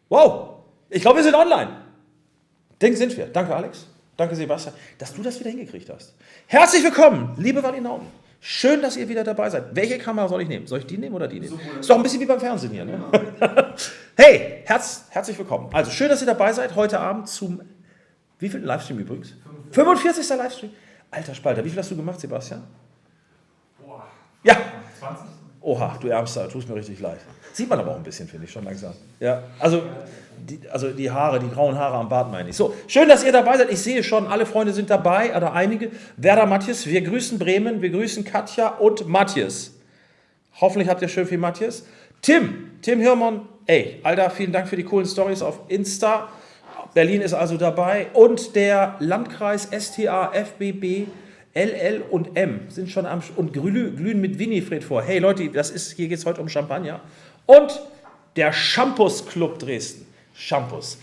Wow, ich glaube, wir sind online. Sind wir. Danke, Alex. Danke, Sebastian, dass du das wieder hingekriegt hast. Herzlich willkommen, liebe Walinauten. Schön, dass ihr wieder dabei seid. Welche Kamera soll ich nehmen? Soll ich die nehmen oder die nehmen? Ist doch ein bisschen wie beim Fernsehen hier, ne? Hey, herzlich willkommen. Also, schön, dass ihr dabei seid. Heute Abend zum, wie viel Livestream übrigens? 45. Livestream. Alter Spalter, wie viel hast du gemacht, Sebastian? Boah. Ja. 20? Oha, du Ärmster, tust mir richtig leid. Sieht man aber auch ein bisschen, finde ich, schon langsam. Ja, also die Haare, die grauen Haare am Bart meine ich. So, schön, dass ihr dabei seid. Ich sehe schon, alle Freunde sind dabei, oder einige. Werder Matthias, wir grüßen Bremen, wir grüßen Katja und Matthias. Hoffentlich habt ihr schön viel Matthias. Tim Hirmann, ey, Alter, vielen Dank für die coolen Stories auf Insta. Berlin ist also dabei. Und der Landkreis STA, FBB, LL und M sind schon am und glühen mit Winifred vor. Hey Leute, hier geht es heute um Champagner. Und der Shampoos Club Dresden. Shampoos,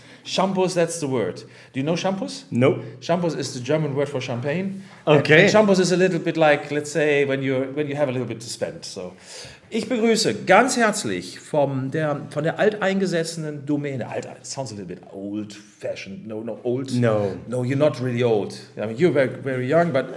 that's the word. Do you know shampoos? No. Shampoos is the German word for champagne. Okay. And shampoos is a little bit like, let's say, when you have a little bit to spend. So. Ich begrüße ganz herzlich von der alteingesessenen Domäne. Alt, sounds a little bit old-fashioned. No, old. No. No, you're not really old. I mean, you're very, very young, but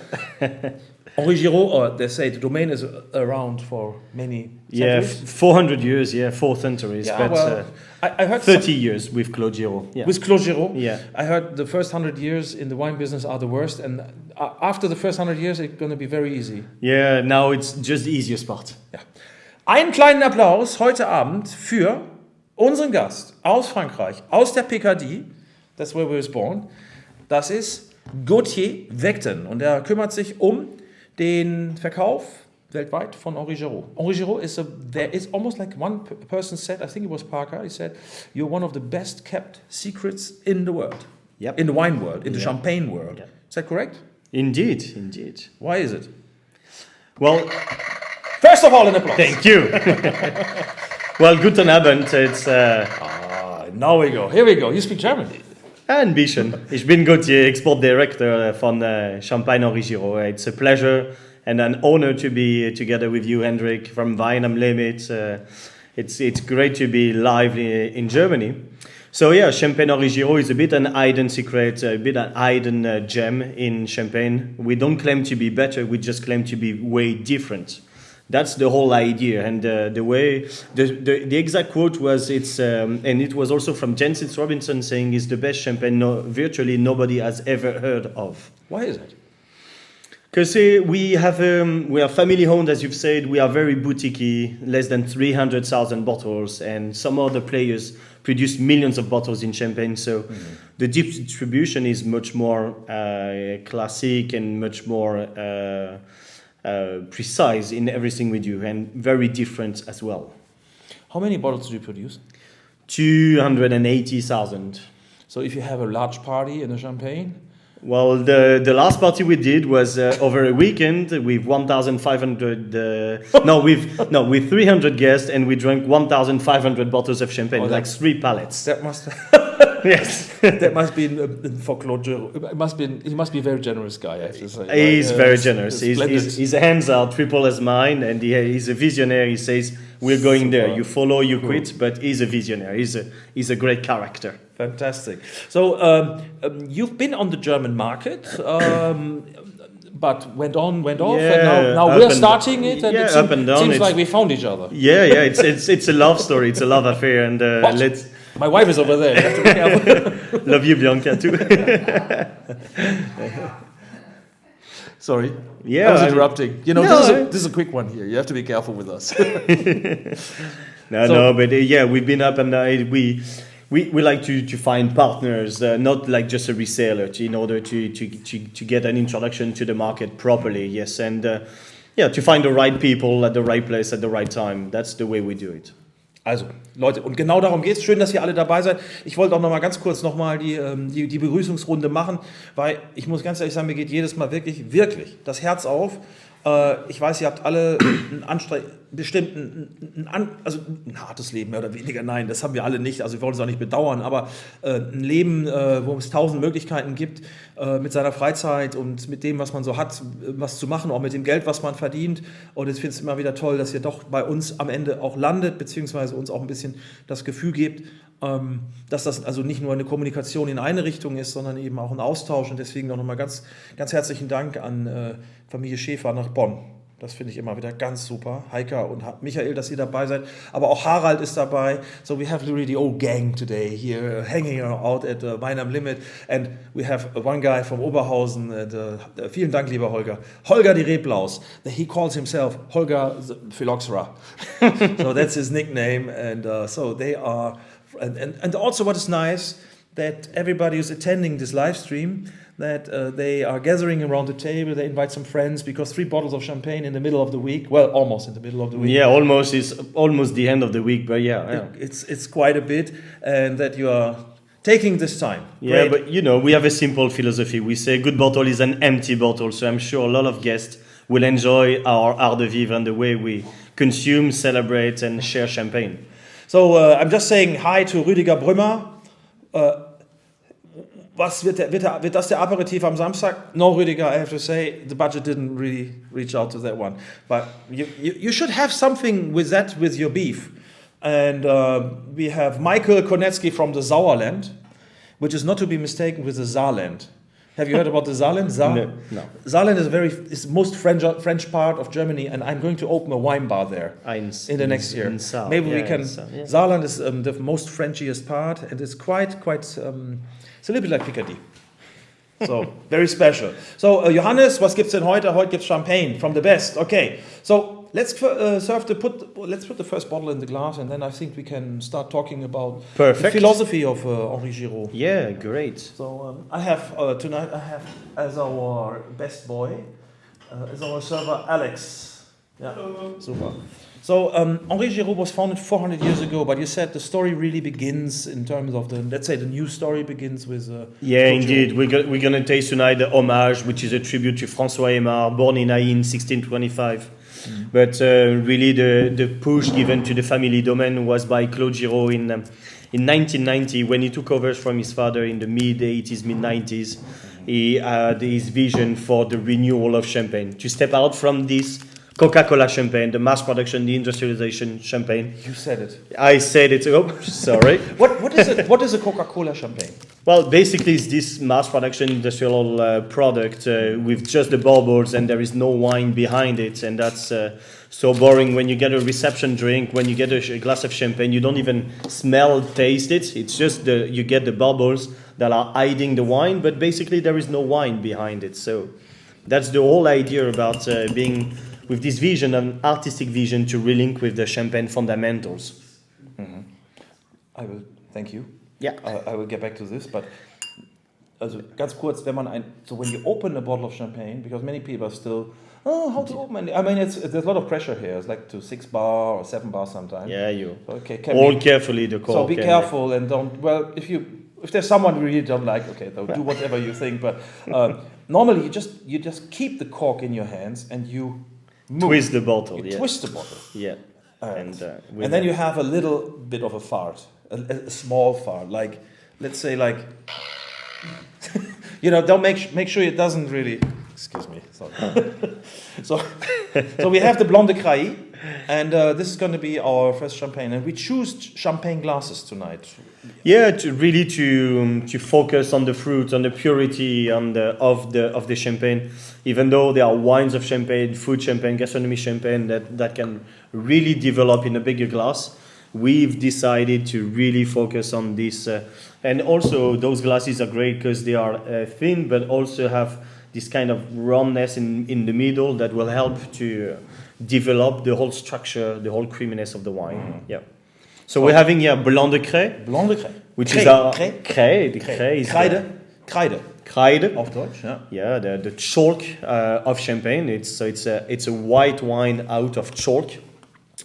Henri Giraud, or they say the domain is around for many centuries. Yeah, 400 years, 4 centuries. Yeah, but well, I heard 30 years with Claude Giraud. Yeah. With Claude Giraud? Yeah. I heard the first 100 years in the wine business are the worst, and after the first 100 years it's going to be very easy. Yeah, now it's just the easiest part. Ja. Einen kleinen Applaus heute Abend für unseren Gast aus Frankreich, aus der Picardie, that's where we was born. Das ist Gaultier Vecten und er kümmert sich um den Verkauf weltweit von Henri Giraud. Henri Giraud there is almost like one person said, I think it was Parker, he said, you're one of the best kept secrets in the world. Yep. In the wine world, in the champagne world. Yep. Is that correct? Indeed. Why is it? Well, first of all, an applause. thank you. Well, guten Abend. It's now we go. Here we go. You speak German. Ambition. Ich bin Gaultier, Export Director von Champagne Henri Giraud. It's a pleasure and an honor to be together with you, Hendrik, from Wein-am-Limit. It's great to be live in Germany. So yeah, Champagne Henri Giraud is a bit an hidden secret, a bit an hidden gem in Champagne. We don't claim to be better, we just claim to be way different. That's the whole idea, and the exact quote was and it was also from Jensen Robinson saying it's the best champagne virtually nobody has ever heard of. Why is it? Because we are family owned, as you've said. We are very boutiquey, less than 300,000 bottles, and some other players produce millions of bottles in champagne. So the distribution is much more classic and much more precise in everything we do, and very different as well. How many bottles do you produce? 280,000. So if you have a large party in the champagne? Well, the last party we did was over a weekend with 1,500. With 300 guests, and we drank 1,500 bottles of champagne, like 3 pallets. That must. Yes, that must be for Claude Giraud. He must be a very generous guy, I have to say. He's very generous. His hands are triple as mine, and he's a visionary. He says, "We're going there. You follow, you quit." But he's a visionary. He's a great character. Fantastic. So you've been on the German market, but went off, and now we're starting it, and it seems like we found each other. Yeah. It's a love story. It's a love affair, and My wife is over there. You have to be careful. Love you, Bianca, too. Sorry. Yeah, I was interrupting. No, this is a quick one here. You have to be careful with us. But we've been up, and we like to find partners, not like just a reseller, in order to get an introduction to the market properly. Yes, and to find the right people at the right place at the right time. That's the way we do it. Also, Leute, und genau darum geht es. Schön, dass ihr alle dabei seid. Ich wollte auch noch mal ganz kurz die Begrüßungsrunde machen, weil ich muss ganz ehrlich sagen, mir geht jedes Mal wirklich das Herz auf. Ich weiß, ihr habt alle ein hartes Leben, mehr oder weniger. Nein, das haben wir alle nicht. Also wir wollen es auch nicht bedauern, aber ein Leben, wo es 1000 Möglichkeiten gibt, mit seiner Freizeit und mit dem, was man so hat, was zu machen, auch mit dem Geld, was man verdient. Und ich finde es immer wieder toll, dass ihr doch bei uns am Ende auch landet, beziehungsweise uns auch ein bisschen das Gefühl gebt, dass das also nicht nur eine Kommunikation in eine Richtung ist, sondern eben auch ein Austausch. Und deswegen noch nochmal ganz, ganz herzlichen Dank an Familie Schäfer nach Bonn. Das finde ich immer wieder ganz super. Heika und Michael, dass ihr dabei seid. Aber auch Harald ist dabei. So we have really the old gang today here hanging out at Wein-am-Limit. And we have one guy from Oberhausen. And, vielen Dank, lieber Holger. Holger die Reblaus. He calls himself Holger the Phylloxera. So that's his nickname. And so they are... And also what is nice, that everybody who's attending this live stream, that they are gathering around the table, they invite some friends, because 3 bottles of champagne in the middle of the week, well, almost in the middle of the week. Yeah, almost is almost the end of the week, but yeah. It's quite a bit, and that you are taking this time. Yeah, Great. but you know, we have a simple philosophy. We say a good bottle is an empty bottle, so I'm sure a lot of guests will enjoy our art de vivre and the way we consume, celebrate and share champagne. So, I'm just saying hi to Rüdiger Brümmer. Was wird das der Aperitif am Samstag? No, Rüdiger, I have to say, the budget didn't really reach out to that one. But you should have something with that, with your beef. And we have Michael Konecki from the Sauerland, which is not to be mistaken with the Saarland. Have you heard about the Saarland? No. Saarland is the most French part of Germany, and I'm going to open a wine bar there Eins, in the next year. Maybe we can. Saarland is the most Frenchiest part, and it's quite. It's a little bit like Picardy. So very special. So Johannes, was gibt's denn heute? Heute gibt's Champagne from the best. Okay. So let's put the first bottle in the glass, and then I think we can start talking about the philosophy of Henri Giraud. Yeah, great. So I have tonight. I have as our best boy, as our server Alex. Yeah, hello. Super. So Henri Giraud was founded 400 years ago, but you said the story really begins in terms of the new story begins with. Yeah, indeed. We're going to taste tonight the Hommage, which is a tribute to François Aymar, born in Ain, 1625. But really the push given to the family domain was by Claude Giraud in 1990, when he took over from his father in the mid-80s, mid-90s. He had his vision for the renewal of champagne, to step out from this Coca-Cola champagne, the mass production, the industrialization champagne. You said it. I said it. Oh, sorry. What is it? What is a Coca-Cola champagne? Well, basically, it's this mass production industrial product with just the bubbles, and there is no wine behind it, and that's so boring. When you get a reception drink, when you get a glass of champagne, you don't even smell, taste it. It's just you get the bubbles that are hiding the wine, but basically there is no wine behind it. So that's the whole idea about being with this vision, an artistic vision to relink with the champagne fundamentals. Mm-hmm. I will thank you. Yeah, I will get back to this, but also ganz kurz, when you open a bottle of champagne, because many people are still, how to open it? I mean, there's a lot of pressure here. It's like to 6 bar or 7 bar sometimes. Yeah, you. Okay, carefully the cork. So be careful and don't. Well, if there's someone you really don't like, okay, do whatever you think. But normally you just keep the cork in your hands and you twist the bottle. Twist the bottle. Yeah. And then you have a little bit of a fart, a small fart, like, let's say, like, don't make sure it doesn't really. Excuse me. Sorry. So we have the Blonde Craie, and this is going to be our first champagne, and we choose champagne glasses tonight. Yeah, to focus on the fruit, on the purity, of the champagne. Even though there are wines of champagne, food champagne, gastronomy champagne that can really develop in a bigger glass, we've decided to really focus on this. And also those glasses are great because they are thin, but also have this kind of roundness in the middle that will help to develop the whole structure, the whole creaminess of the wine. Mm-hmm. Yeah. So we're having here Blanc de Craie. Blanc de Craie. Which is our Craie. Kreide. Auf Deutsch, yeah. Yeah, the chalk of champagne. It's a white wine out of chalk.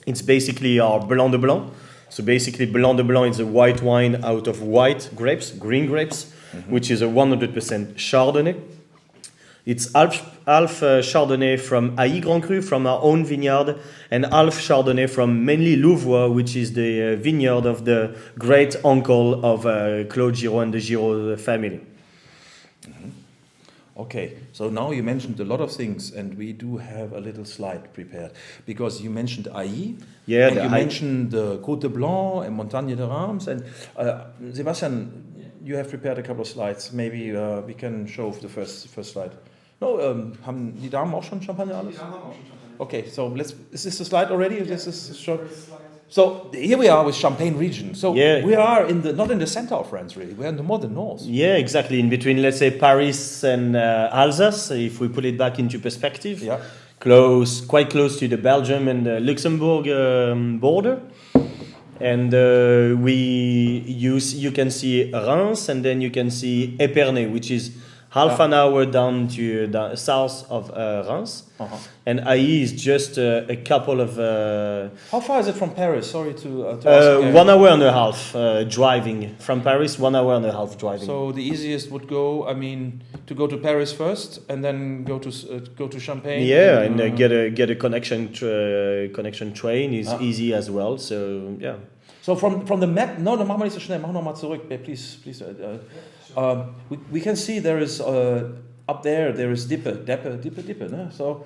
It's basically our Blanc de Blanc. So basically, Blanc de Blanc is a white wine out of white grapes, green grapes, which is a 100% Chardonnay. It's half Chardonnay from Ailly Grand Cru, from our own vineyard, and half Chardonnay from mainly Louvois, which is the vineyard of the great uncle of Claude Giraud and the Giraud family. Okay, so now you mentioned a lot of things, and we do have a little slide prepared because you mentioned Aïe, Yeah, and the you Aïe. mentioned the Côte de Blanc and Montagne de Reims, and Sebastian, you have prepared a couple of slides. Maybe we can show the first slide. No, haben die Damen auch schon Champagner alles? Die Damen haben auch schon Champagner. Okay, so is this the slide already? Or this is short. So here we are with Champagne region. So we are not in the center of France really. We're in the modern north. Yeah, exactly. In between, let's say, Paris and Alsace, if we put it back into perspective. Yeah. Quite close to the Belgium and the Luxembourg border. And you can see Reims, and then you can see Épernay, which is half an hour down to the south of Reims. Uh-huh. And Aïe is just a couple of... How far is it from Paris? Sorry to ask again. 1 hour and a half driving. From Paris, 1 hour and a half driving. So the easiest would go, to go to Paris first, and then go to Champagne. Yeah, and get a connection train is easy as well. So yeah. So from the map, no, machen wir nicht so schnell. Mach noch mal zurück, please. We can see there is up there is Dippe, no? So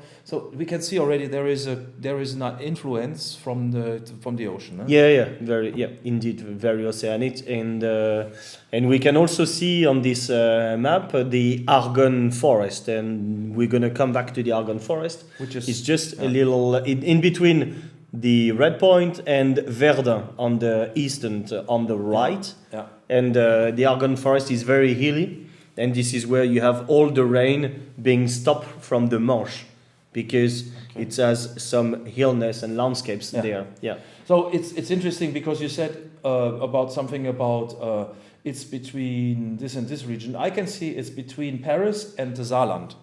we can see already there is an influence from the ocean. No? Yeah, indeed, very oceanic, and we can also see on this map the Argonne Forest, and we're gonna come back to the Argonne Forest, which is just a little in between the Red Point and Verdun on the eastern, on the right. Yeah. And the Argonne Forest is very hilly, and this is where you have all the rain being stopped from the Manche, because it has some hillness and landscapes there. Yeah. So it's interesting because you said about it's between this and this region. I can see it's between Paris and the Saarland.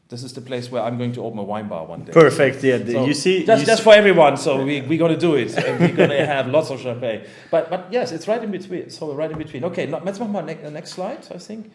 This is the place where I'm going to open a wine bar one day. Perfect, yeah. So you see, that's for everyone. So we're going to do it, and we're going to have lots of champagne. But yes, it's right in between. So right in between. Okay, let's move on the next slide. I think.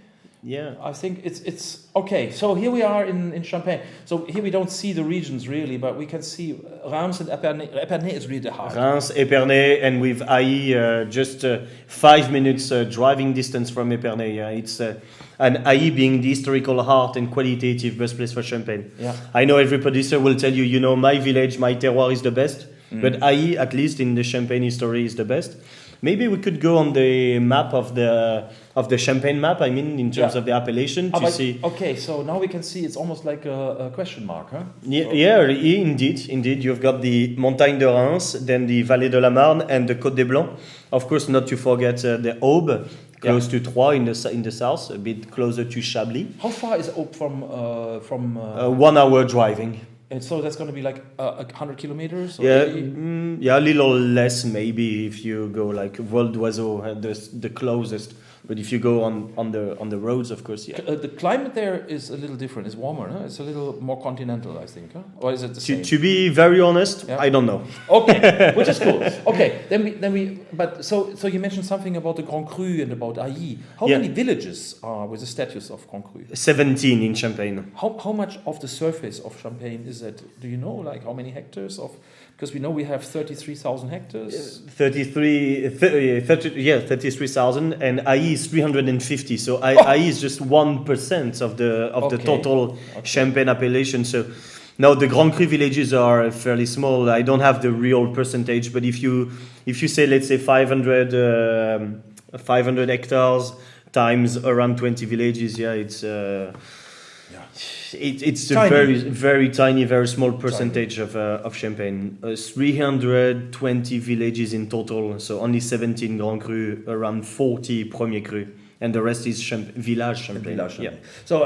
Yeah. I think it's okay. So here we are in Champagne. So here we don't see the regions really, but we can see Reims and Épernay. Épernay is really the heart. Reims, Épernay, and with Aïe, just 5 minutes driving distance from Épernay. Yeah, it's and Aïe being the historical heart and qualitative birthplace for Champagne. Yeah. I know every producer will tell you, my village, my terroir is the best, but Aïe, at least in the Champagne history, is the best. Maybe we could go on the map of the Champagne map. I mean, in terms of the appellation to see. Okay, so now we can see it's almost like a question mark, huh? Yeah, indeed. You've got the Montagne de Reims, then the Vallée de la Marne, and the Côte des Blancs. Of course, not to forget the Aube, close to Troyes in the south, a bit closer to Chablis. How far is Aube from? 1 hour driving. And so that's going to be like 100 kilometers? Or a little less maybe if you go like Vol d'Oiseau, the closest. But if you go on the roads, of course, yeah. The climate there is a little different. It's warmer, huh? It's a little more continental, I think, huh? Or is it the same? To be very honest, I don't know. Okay, which is cool. Okay, then we. But so you mentioned something about the Grand Cru and about Aïe. How many villages are with the status of Grand Cru? 17 in Champagne. How much of the surface of Champagne is that? Do you know, like how many hectares of? Because we know we have 33,000 hectares. 33,000, and Aïe is 350. So Aïe is just 1% of the total Champagne appellation. So now the Grand Cru villages are fairly small. I don't have the real percentage, but if you say, let's say 500 hectares times around 20 villages, it's a very, very tiny, very small percentage of Champagne. 320 villages in total, so only 17 Grand Cru, around 40 Premier Cru, and the rest is Village Champagne. Yeah. So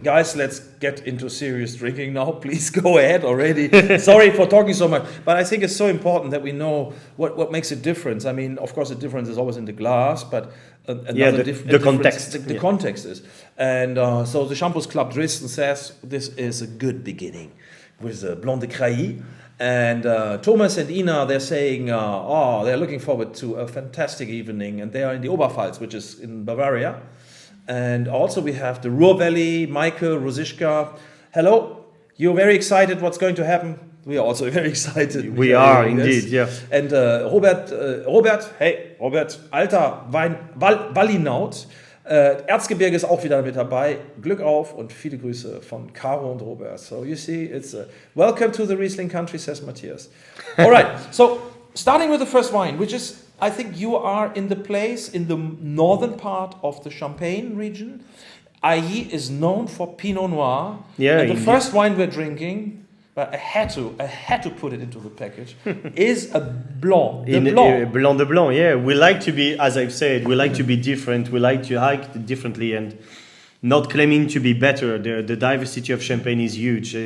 guys, let's get into serious drinking now. Please go ahead already. Sorry for talking so much, but I think it's so important that we know what makes a difference. I mean, of course, the difference is always in the glass, but the context. The context is. And so the Shampoos Club Dresden says this is a good beginning with the Blanc de Crailly. And Thomas and Ina, they're saying, they're looking forward to a fantastic evening. And they are in the Oberpfalz, which is in Bavaria. And also we have the Ruhr Valley, Michael, Rosischka. Hello, you're very excited what's going to happen? We are also very excited. We are indeed, yeah. And Robert, hey, Robert, alter Walinaut. Erzgebirge ist auch wieder mit dabei. Glück auf und viele Grüße von Caro und Robert. So you see, it's welcome to the Riesling country, says Matthias. All right, so starting with the first wine, which is, I think you are in the place in the northern part of the Champagne region. Ailly is known for Pinot Noir. Yeah, and the first wine we're drinking, but I had to put it into the package, is a Blanc. Blanc de Blanc, yeah. We like to be, as I've said, we like to be different. We like to hike differently and not claiming to be better. The diversity of Champagne is huge.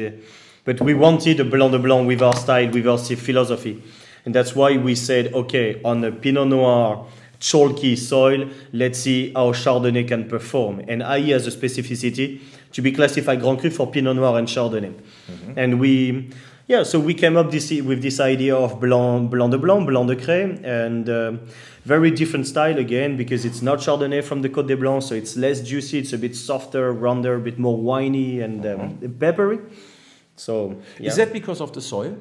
But we wanted a Blanc de Blanc with our style, with our philosophy. And that's why we said, okay, on a Pinot Noir, chalky soil, let's see how Chardonnay can perform. And Ailly has a specificity to be classified Grand Cru for Pinot Noir and Chardonnay. Mm-hmm. And so we came up with this idea of Blanc de Blanc, Blanc de Crais, and very different style again, because it's not Chardonnay from the Côte des Blancs, so it's less juicy, it's a bit softer, rounder, a bit more winey and peppery. So, yeah. Is that because of the soil?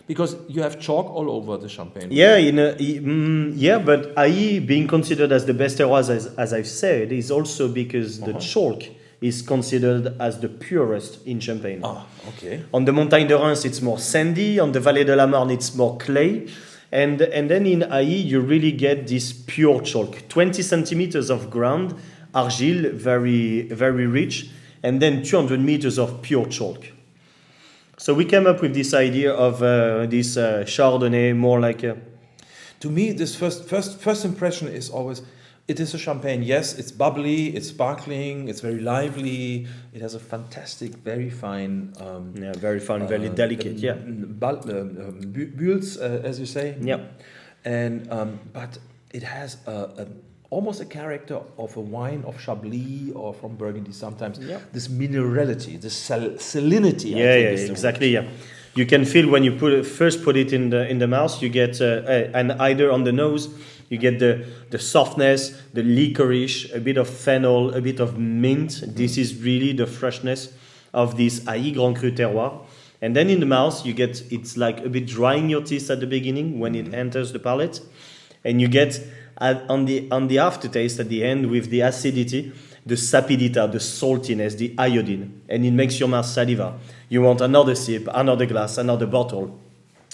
Because you have chalk all over the Champagne. Yeah, but Ailly being considered as the best terroir, as I've said, is also because the chalk is considered as the purest in Champagne. Ah, okay. On the Montagne de Reims, it's more sandy. On the Vallée de la Marne, it's more clay. And then in Ailly, you really get this pure chalk. 20 centimeters of ground, argile, very, very rich, and then 200 meters of pure chalk. So we came up with this idea of this Chardonnay, more like a... To me, this first impression is always, it is a Champagne. Yes, it's bubbly, it's sparkling, it's very lively. It has a fantastic, very fine... very fine, very delicate, Bulls, as you say. Yeah. And, but it has almost a character of a wine of Chablis or from Burgundy sometimes. Yeah. This minerality, this salinity. Exactly. Yeah, you can feel when you first put it in the mouth. You get and either on the nose, you get the softness, the licorice, a bit of fennel, a bit of mint. This is really the freshness of this Ailly Grand Cru terroir. And then in the mouth, you get, it's like a bit drying your teeth at the beginning when it enters the palate, and you get. On the aftertaste at the end with the acidity, the sapidità, the saltiness, the iodine, and it makes your mouth saliva. You want another sip, another glass, another bottle.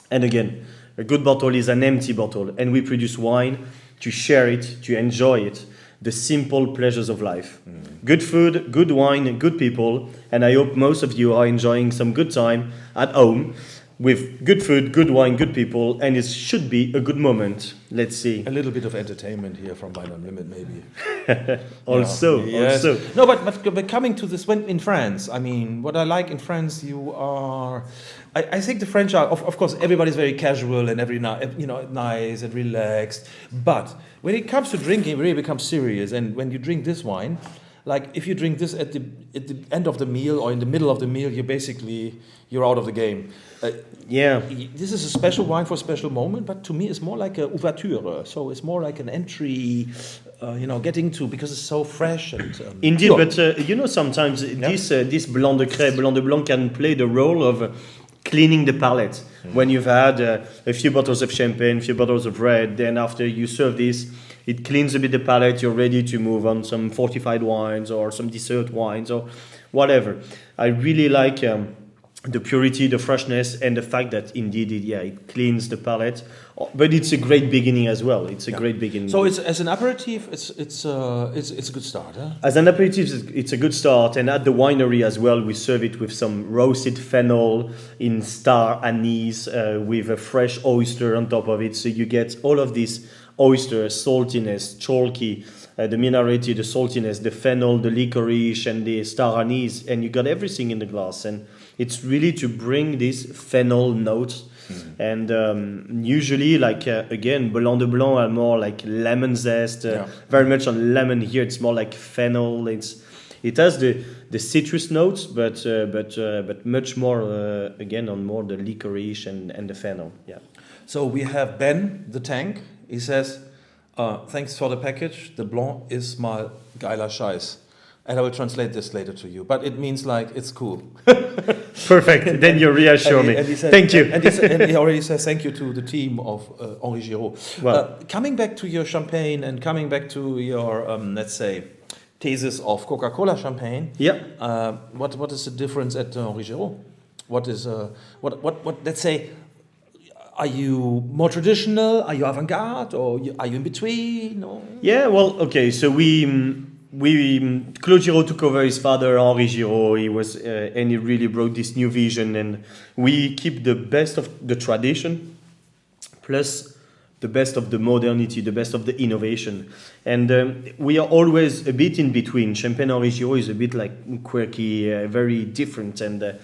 And again, a good bottle is an empty bottle, and we produce wine to share it, to enjoy it, the simple pleasures of life. Good food, good wine, good people, and I hope most of you are enjoying some good time at home with good food, good wine, good people, and it should be a good moment. Let's see. A little bit of entertainment here from Wein-am-Limit, maybe. Also. No, but coming to this, when in France, I mean, what I like in France, you are... I think the French are, of course, everybody's very casual and nice and relaxed. But when it comes to drinking, it really becomes serious. And when you drink this wine, like if you drink this at the end of the meal or in the middle of the meal, you're out of the game. This is a special wine for a special moment, but to me it's more like a ouverture. So it's more like an entry, getting to, because it's so fresh and indeed. Pure. But sometimes this Blanc de Crais, Blanc de Blanc can play the role of cleaning the palate. When you've had a few bottles of champagne, a few bottles of red, then after you serve this, it cleans a bit the palate. You're ready to move on some fortified wines or some dessert wines or whatever. I really like the purity, the freshness, and the fact that indeed it cleans the palate. But it's a great beginning as well. It's a great beginning. So it's as an aperitif, it's a good start. Huh? As an aperitif, it's a good start. And at the winery as well, we serve it with some roasted fennel in star anise with a fresh oyster on top of it. So you get all of this oyster, saltiness, chalky, the minerality, the saltiness, the fennel, the licorice, and the star anise, and you got everything in the glass. And it's really to bring this fennel note. And usually, again, Blanc de Blanc are more like lemon zest, very much on lemon. Here it's more like fennel. It has the citrus notes, but much more again on more the licorice and the fennel. Yeah. So we have Ben the Tank. He says, "Thanks for the package. The Blanc is my geiler Scheiß." And I will translate this later to you, but it means like it's cool. Perfect. Then you reassure me. Thank you. And he already says thank you to the team of Henri Giraud. Coming back to your champagne and coming back to your let's say thesis of Coca-Cola champagne. Yeah. What is the difference at Henri Giraud? What is what? Let's say, are you more traditional? Are you avant-garde, or are you in between? Or? Yeah. Well, okay. So Claude Giraud took over his father, Henri Giraud. He was, and he really brought this new vision, and we keep the best of the tradition, plus the best of the modernity, the best of the innovation. And we are always a bit in between. Champagne Henri Giraud is a bit like quirky, very different. And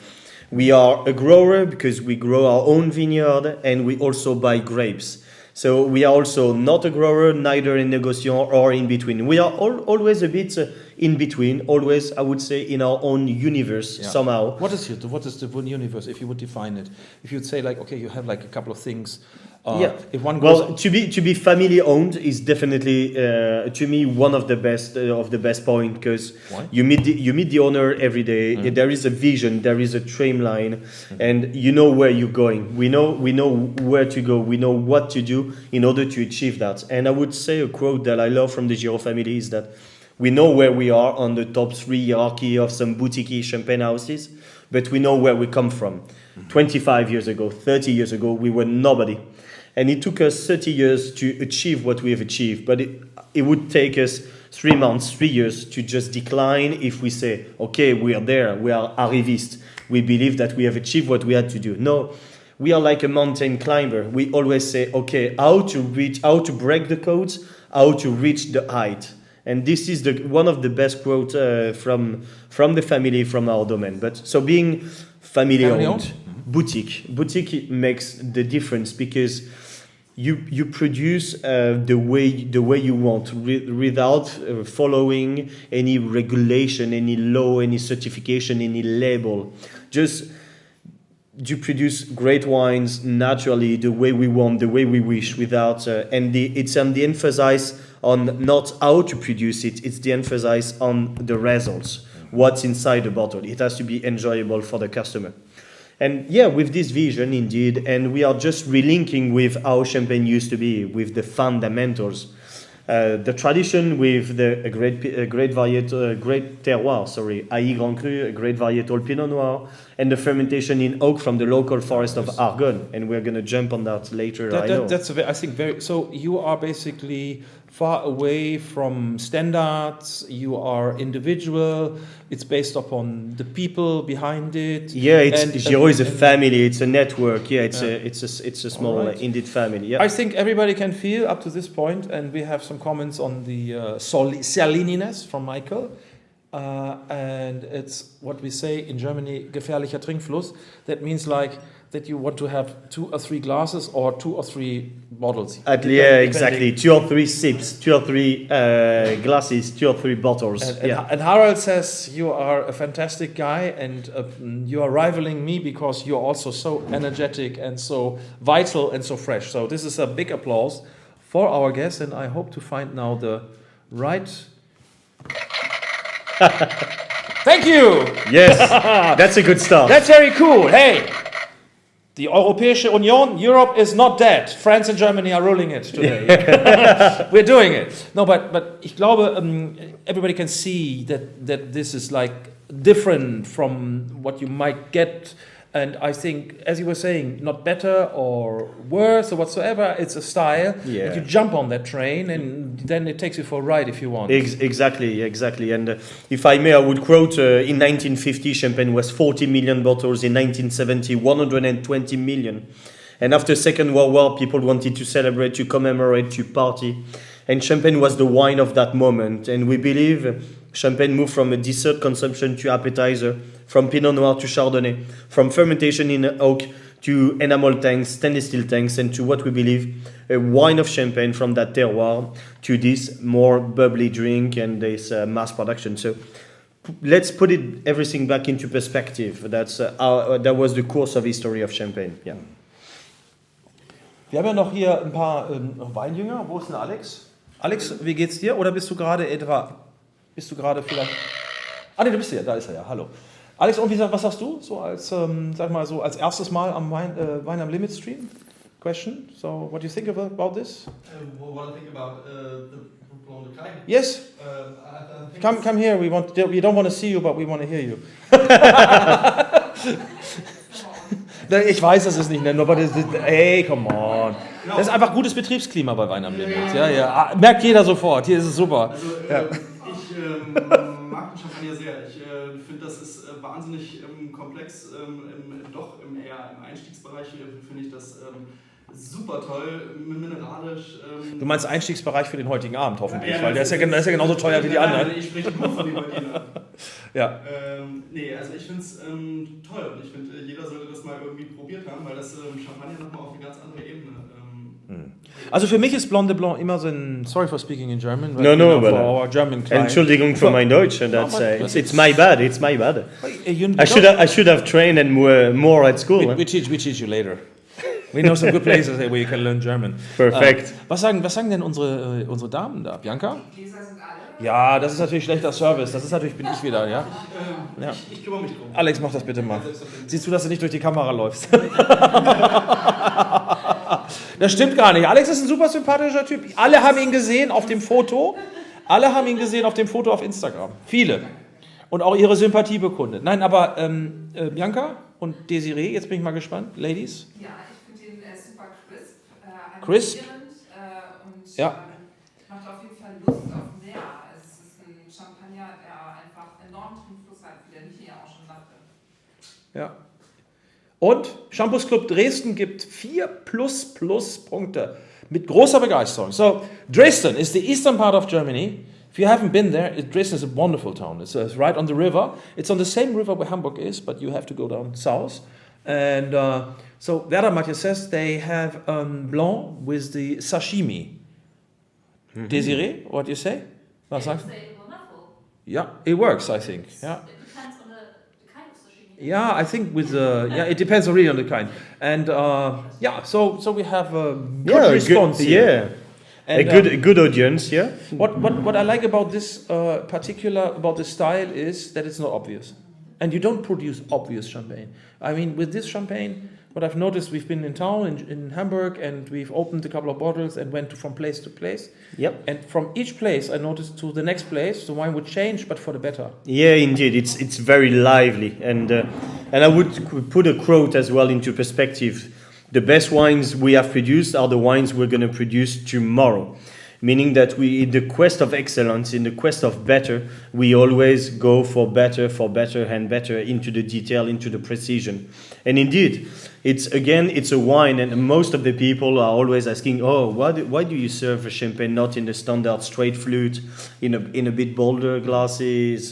we are a grower because we grow our own vineyard, and we also buy grapes. So we are also not a grower, neither a negociant or in between. We are always a bit in between, always, I would say, in our own universe somehow. What is the universe, if you would define it? If you'd say, like, okay, you have like a couple of things. If one goes to be family owned is definitely to me one of the best point, because you meet the owner every day. Mm. There is a vision, there is a tramline, and you know where you're going. We know where to go. We know what to do in order to achieve that. And I would say a quote that I love from the Giraud family is that we know where we are on the top 3 hierarchy of some boutique champagne houses, but we know where we come from. 25 years ago, 30 years ago, we were nobody. And it took us 30 years to achieve what we have achieved. But it would take us 3 months, 3 years to just decline if we say, okay, we are there, we are arriviste. We believe that we have achieved what we had to do. No, we are like a mountain climber. We always say, okay, how to break the codes, how to reach the height. And this is one of the best quotes from the family, from our domain. But so being family owned, boutique makes the difference, because you produce the way you want, without following any regulation, any law, any certification, any label. Just you produce great wines naturally, the way we want, the way we wish, without it's on the emphasis on not how to produce it. It's the emphasis on the results, what's inside the bottle. It has to be enjoyable for the customer. And yeah, with this vision, indeed, and we are just relinking with how champagne used to be, with the fundamentals. The tradition with a great terroir, Aïe Grand Cru, a great varietal Pinot Noir, and the fermentation in oak from the local forest of Argonne. And we're going to jump on that later. I think very. So you are basically far away from standards. You are individual. It's based upon the people behind it. Yeah, Giraud is a family. It's a network. Yeah, it's a small indeed family. Yeah. I think everybody can feel up to this point, and we have some comments on the salininess from Michael. And it's what we say in Germany, gefährlicher Trinkfluss. That means like that you want to have 2 or 3 glasses or 2 or 3 bottles. Exactly. 2 or 3 sips, 2 or 3 glasses, 2 or 3 bottles. And Harald says you are a fantastic guy, and you are rivaling me because you're also so energetic and so vital and so fresh. So this is a big applause for our guest, and I hope to find now the right... Thank you! Yes, that's a good start. That's very cool. Hey, the Europäische Union, Europe is not dead. France and Germany are ruling it today. We're doing it. No, but ich glaube, everybody can see that this is like different from what you might get. And I think, as you were saying, not better or worse or whatsoever. It's a style. Yeah. And you jump on that train, and then it takes you for a ride if you want. Exactly. And if I may, I would quote, in 1950, champagne was 40 million bottles. In 1970, 120 million. And after Second World War, people wanted to celebrate, to commemorate, to party. And champagne was the wine of that moment. And we believe champagne moved from a dessert consumption to appetizer, from Pinot Noir to Chardonnay, from fermentation in oak to enamel tanks, stainless steel tanks, and to what we believe a wine of champagne from that terroir to this more bubbly drink and this mass production. So let's put everything back into perspective. That was the course of history of champagne. Yeah. Wir haben ja noch hier ein paar Weinjünger. Wo ist denn Alex? Alex, wie geht's dir? Oder bist du gerade vielleicht... Nee, du bist hier, da ist er ja, hallo. Alex, und was sagst du, so als, als erstes Mal am Wein-am-Limit-Stream? Question, so what do you think about this? What I think about the prolonged time? Yes. I Come here. We don't want to see you, but we want to hear you. Ich weiß, das ist nicht nett, aber ey, come on. Das ist einfach gutes Betriebsklima bei Wein am Limit. Ja. Merkt jeder sofort. Hier ist es super. Also, ich mag den Champagner sehr. Ich finde, das ist wahnsinnig komplex. Eher im Einstiegsbereich finde ich das super toll, mineralisch. Du meinst Einstiegsbereich für den heutigen Abend hoffentlich, weil der ist ja genauso teuer wie die anderen. Ich spreche nur von den heutigen Abend. Ja. Also ich finde es toll und ich finde, jeder sollte das mal irgendwie probiert haben, weil das Champagner nochmal auf eine ganz andere Ebene. Also für mich ist Blanc de Blanc immer so ein, sorry for speaking in German, No, for our German client. Entschuldigung für mein Deutsch, it's my bad. I should have trained and more at school. We teach you later. We know some good places where you can learn German. Perfekt. Was sagen denn unsere Damen da? Bianca? Gläser sind alle. Ja, das ist natürlich schlechter Service. Das ist natürlich, bin ich wieder, ja? Ich kümmere mich drum. Alex, mach das bitte mal. Siehst du, dass du nicht durch die Kamera läufst? Das stimmt gar nicht. Alex ist ein super sympathischer Typ. Alle haben ihn gesehen auf dem Foto. Alle haben ihn gesehen auf dem Foto auf Instagram. Viele. Und auch ihre Sympathie bekundet. Nein, aber Bianca und Desiree, jetzt bin ich mal gespannt. Ladies? Ja, ich finde den super crisp. Crisp? Und ja. macht auf jeden Fall Lust auf mehr. Es ist ein Champagner, der einfach enorm Trinkfluss hat, wie der Michi ja auch schon sagte. Ja. Und Shampoos Club Dresden gibt 4 Punkte mit großer Begeisterung. So, Dresden is the eastern part of Germany. If you haven't been there, Dresden is a wonderful town. It's right on the river. It's on the same river where Hamburg is, but you have to go down south. And so Werder Matthias says they have blanc with the sashimi. Mm-hmm. Desiree, what do you say? Was sagst du? Yeah, it works, I think. Yeah. Yeah, I think with it depends really on the kind, and so we have a good response here. And, a good audience, yeah. What I like about this about this style is that it's not obvious, and you don't produce obvious champagne. I mean, with this champagne, what I've noticed, we've been in town in Hamburg, and we've opened a couple of bottles and went from place to place. Yep. And from each place, I noticed to the next place, the wine would change, but for the better. Yeah, indeed, it's very lively, and I would put a quote as well into perspective. The best wines we have produced are the wines we're going to produce tomorrow. Meaning that we, in the quest of excellence, in the quest of better, we always go for better and better into the detail, into the precision. And indeed, it's a wine, and most of the people are always asking, why do you serve a champagne not in the standard straight flute, in a bit bolder glasses,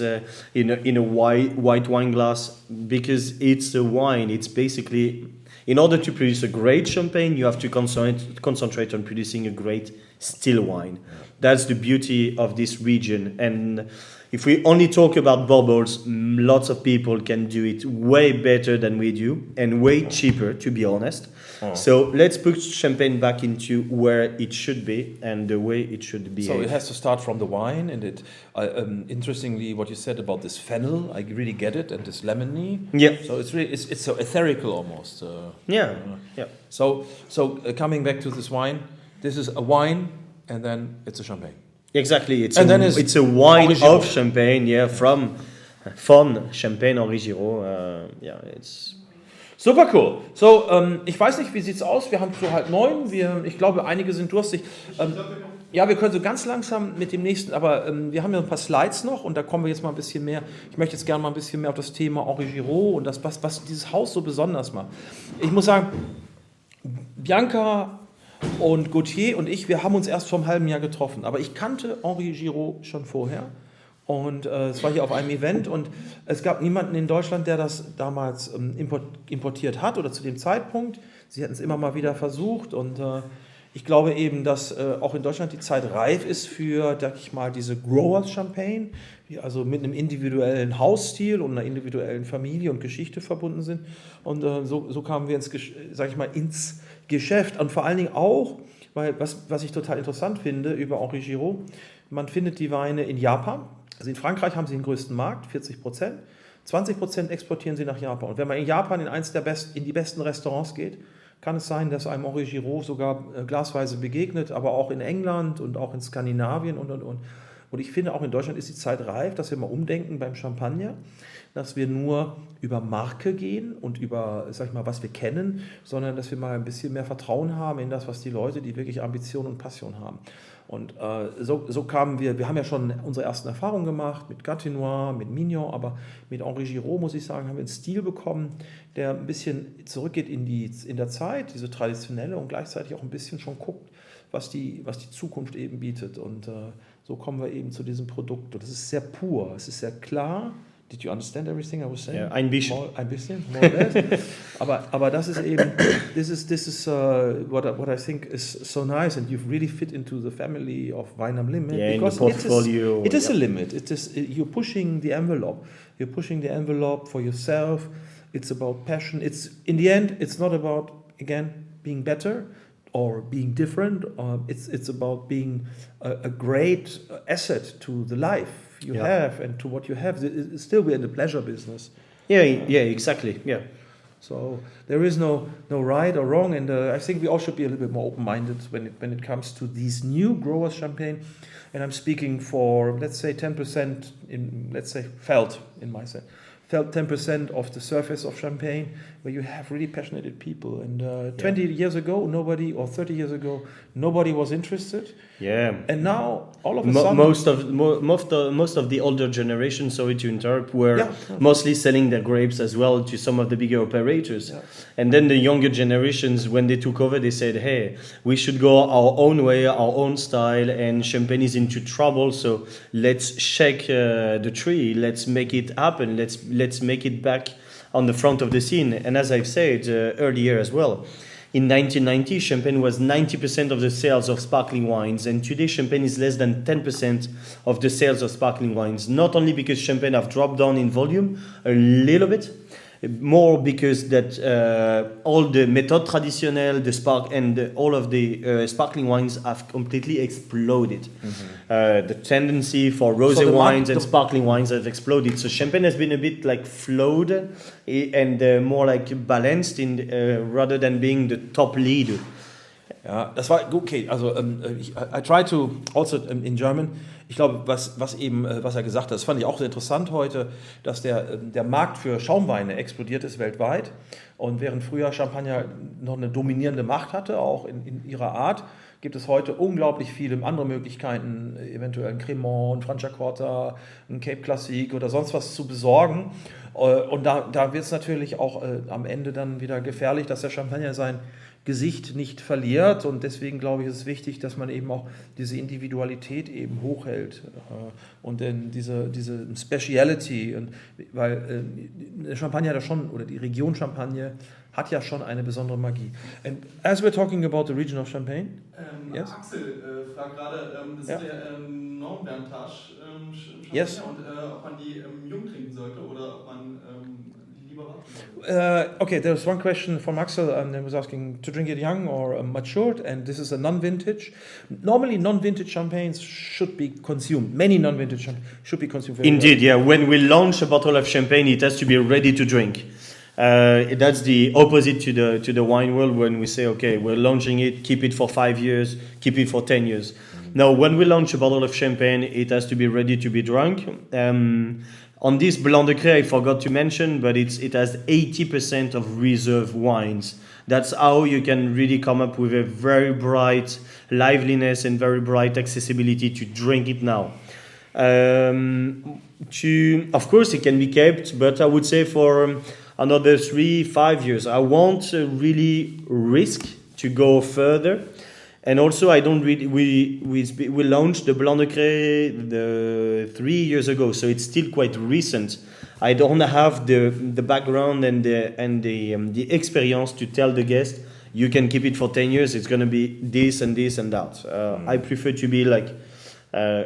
in a white wine glass? Because it's a wine. It's basically, in order to produce a great champagne, you have to concentrate on producing a great still wine. That's the beauty of this region. And if we only talk about bubbles, lots of people can do it way better than we do, and way cheaper, to be honest. Oh. So let's put champagne back into where it should be and the way it should be. So it has to start from the wine, and it. Interestingly, what you said about this fennel, I really get it, and this lemony. Yeah. So it's so ethereal almost. Yeah. So coming back to this wine, this is a wine, and then it's a champagne. Exactly, it's a wine of champagne, yeah, from Champagne Henri Giraud. It's super cool. So, ich weiß nicht, wie sieht's aus? Wir haben so 8:30. Ich glaube, einige sind durstig. Ja, wir können so ganz langsam mit dem nächsten, aber wir haben ja ein paar Slides noch und da kommen wir jetzt mal ein bisschen mehr. Ich möchte jetzt gerne mal ein bisschen mehr auf das Thema Henri Giraud und das, was dieses Haus so besonders macht. Ich muss sagen, Bianca und Gaultier und ich, wir haben uns erst vor einem halben Jahr getroffen. Aber ich kannte Henri Giraud schon vorher. Und es war hier auf einem Event. Und es gab niemanden in Deutschland, der das damals importiert hat oder zu dem Zeitpunkt. Sie hatten es immer mal wieder versucht. Und ich glaube eben, dass auch in Deutschland die Zeit reif ist für, sag ich mal, diese Growers Champagne, die also mit einem individuellen Hausstil und einer individuellen Familie und Geschichte verbunden sind. Und so kamen wir ins Geschäft. Und vor allen Dingen auch, weil was ich total interessant finde über Henri Giraud, man findet die Weine in Japan. Also in Frankreich haben sie den größten Markt, 40%. 20% exportieren sie nach Japan. Und wenn man in Japan in die besten Restaurants geht, kann es sein, dass einem Henri Giraud sogar glasweise begegnet, aber auch in England und auch in Skandinavien und. Und ich finde, auch in Deutschland ist die Zeit reif, dass wir mal umdenken beim Champagner, dass wir nur über Marke gehen und über, sag ich mal, was wir kennen, sondern dass wir mal ein bisschen mehr Vertrauen haben in das, was die Leute, die wirklich Ambition und Passion haben. Und so kamen wir haben ja schon unsere ersten Erfahrungen gemacht mit Gatinois, mit Mignon, aber mit Henri Giraud, muss ich sagen, haben wir einen Stil bekommen, der ein bisschen zurückgeht in der Zeit, diese traditionelle, und gleichzeitig auch ein bisschen schon guckt, was die Zukunft eben bietet. Und so kommen wir eben zu diesem Produkt. Und es ist sehr pur, es ist sehr klar. Did you understand everything I was saying? Ja, ein bisschen. Ein bisschen, more or less. aber das ist eben, this is what I think is so nice, and you've really fit into the family of Wein-am-Limit. Yeah, in the portfolio. It is a limit. You're pushing the envelope. You're pushing the envelope for yourself. It's about passion. In the end, it's not about, again, being better or being different. It's about being a great asset to the life you have and to what you have. Still, we're in the pleasure business. Yeah, exactly. Yeah. So there is no right or wrong, and I think we all should be a little bit more open-minded when it comes to these new growers champagne. And I'm speaking for, let's say, 10% felt in my sense. Felt 10% of the surface of Champagne, where you have really passionate people. And 20 years ago, or 30 years ago, nobody was interested. Yeah. And now, all of a sudden, most of the older generation, sorry to interrupt, were mostly selling their grapes as well to some of the bigger operators. Yeah. And then the younger generations, when they took over, they said, "Hey, we should go our own way, our own style, and Champagne is into trouble. So let's shake the tree. Let's make it happen. Let's make it back on the front of the scene." And as I've said earlier as well, in 1990, Champagne was 90% of the sales of sparkling wines, and today Champagne is less than 10% of the sales of sparkling wines. Not only because Champagne have dropped down in volume a little bit, more because that all the méthode traditionnelle, all of the sparkling wines have completely exploded. Mm-hmm. The tendency for rosé wines and sparkling wines has exploded. So Champagne has been a bit like flowed and more like balanced rather than being the top leader. Ja, das war okay. Also I try to also in German. Ich glaube, was er gesagt hat, das fand ich auch sehr interessant heute, dass der Markt für Schaumweine explodiert ist weltweit. Und während früher Champagner noch eine dominierende Macht hatte, auch in ihrer Art, gibt es heute unglaublich viele andere Möglichkeiten, eventuell ein Cremant, ein Franciacorta, ein Cape Classique oder sonst was zu besorgen. Und da wird es natürlich auch am Ende dann wieder gefährlich, dass der Champagner sein Gesicht nicht verliert, und deswegen glaube ich, ist es wichtig, dass man eben auch diese Individualität eben hochhält und dann diese Speciality, weil der Champagner hat ja schon, oder die Region Champagne hat ja schon eine besondere Magie. And as we're talking about the region of Champagne, yes? Axel fragt gerade, das ist der Norm-Berntage Champagner, yes. Und ob man die jung trinken sollte oder ob man lieber warten sollte. Okay, there's one question from Axel, and he was asking to drink it young or matured, and this is a non-vintage. Normally, non-vintage champagnes should be consumed. Many non-vintage champagnes should be consumed. Indeed, yeah. When we launch a bottle of champagne, it has to be ready to drink. That's the opposite to the wine world, when we say, okay, we're launching it, keep it for 5 years, keep it for 10 years. Mm-hmm. Now, when we launch a bottle of champagne, it has to be ready to be drunk. On this Blanc de Crais, I forgot to mention, but it has 80% of reserve wines. That's how you can really come up with a very bright liveliness and very bright accessibility to drink it now. Of course, it can be kept, but I would say for another 3-5 years. I won't really risk to go further. And also, I don't really. We launched the Blanc de Crais 3 years ago, so it's still quite recent. I don't have the background and the experience to tell the guest, you can keep it for 10 years. It's going to be this and this and that. I prefer to be like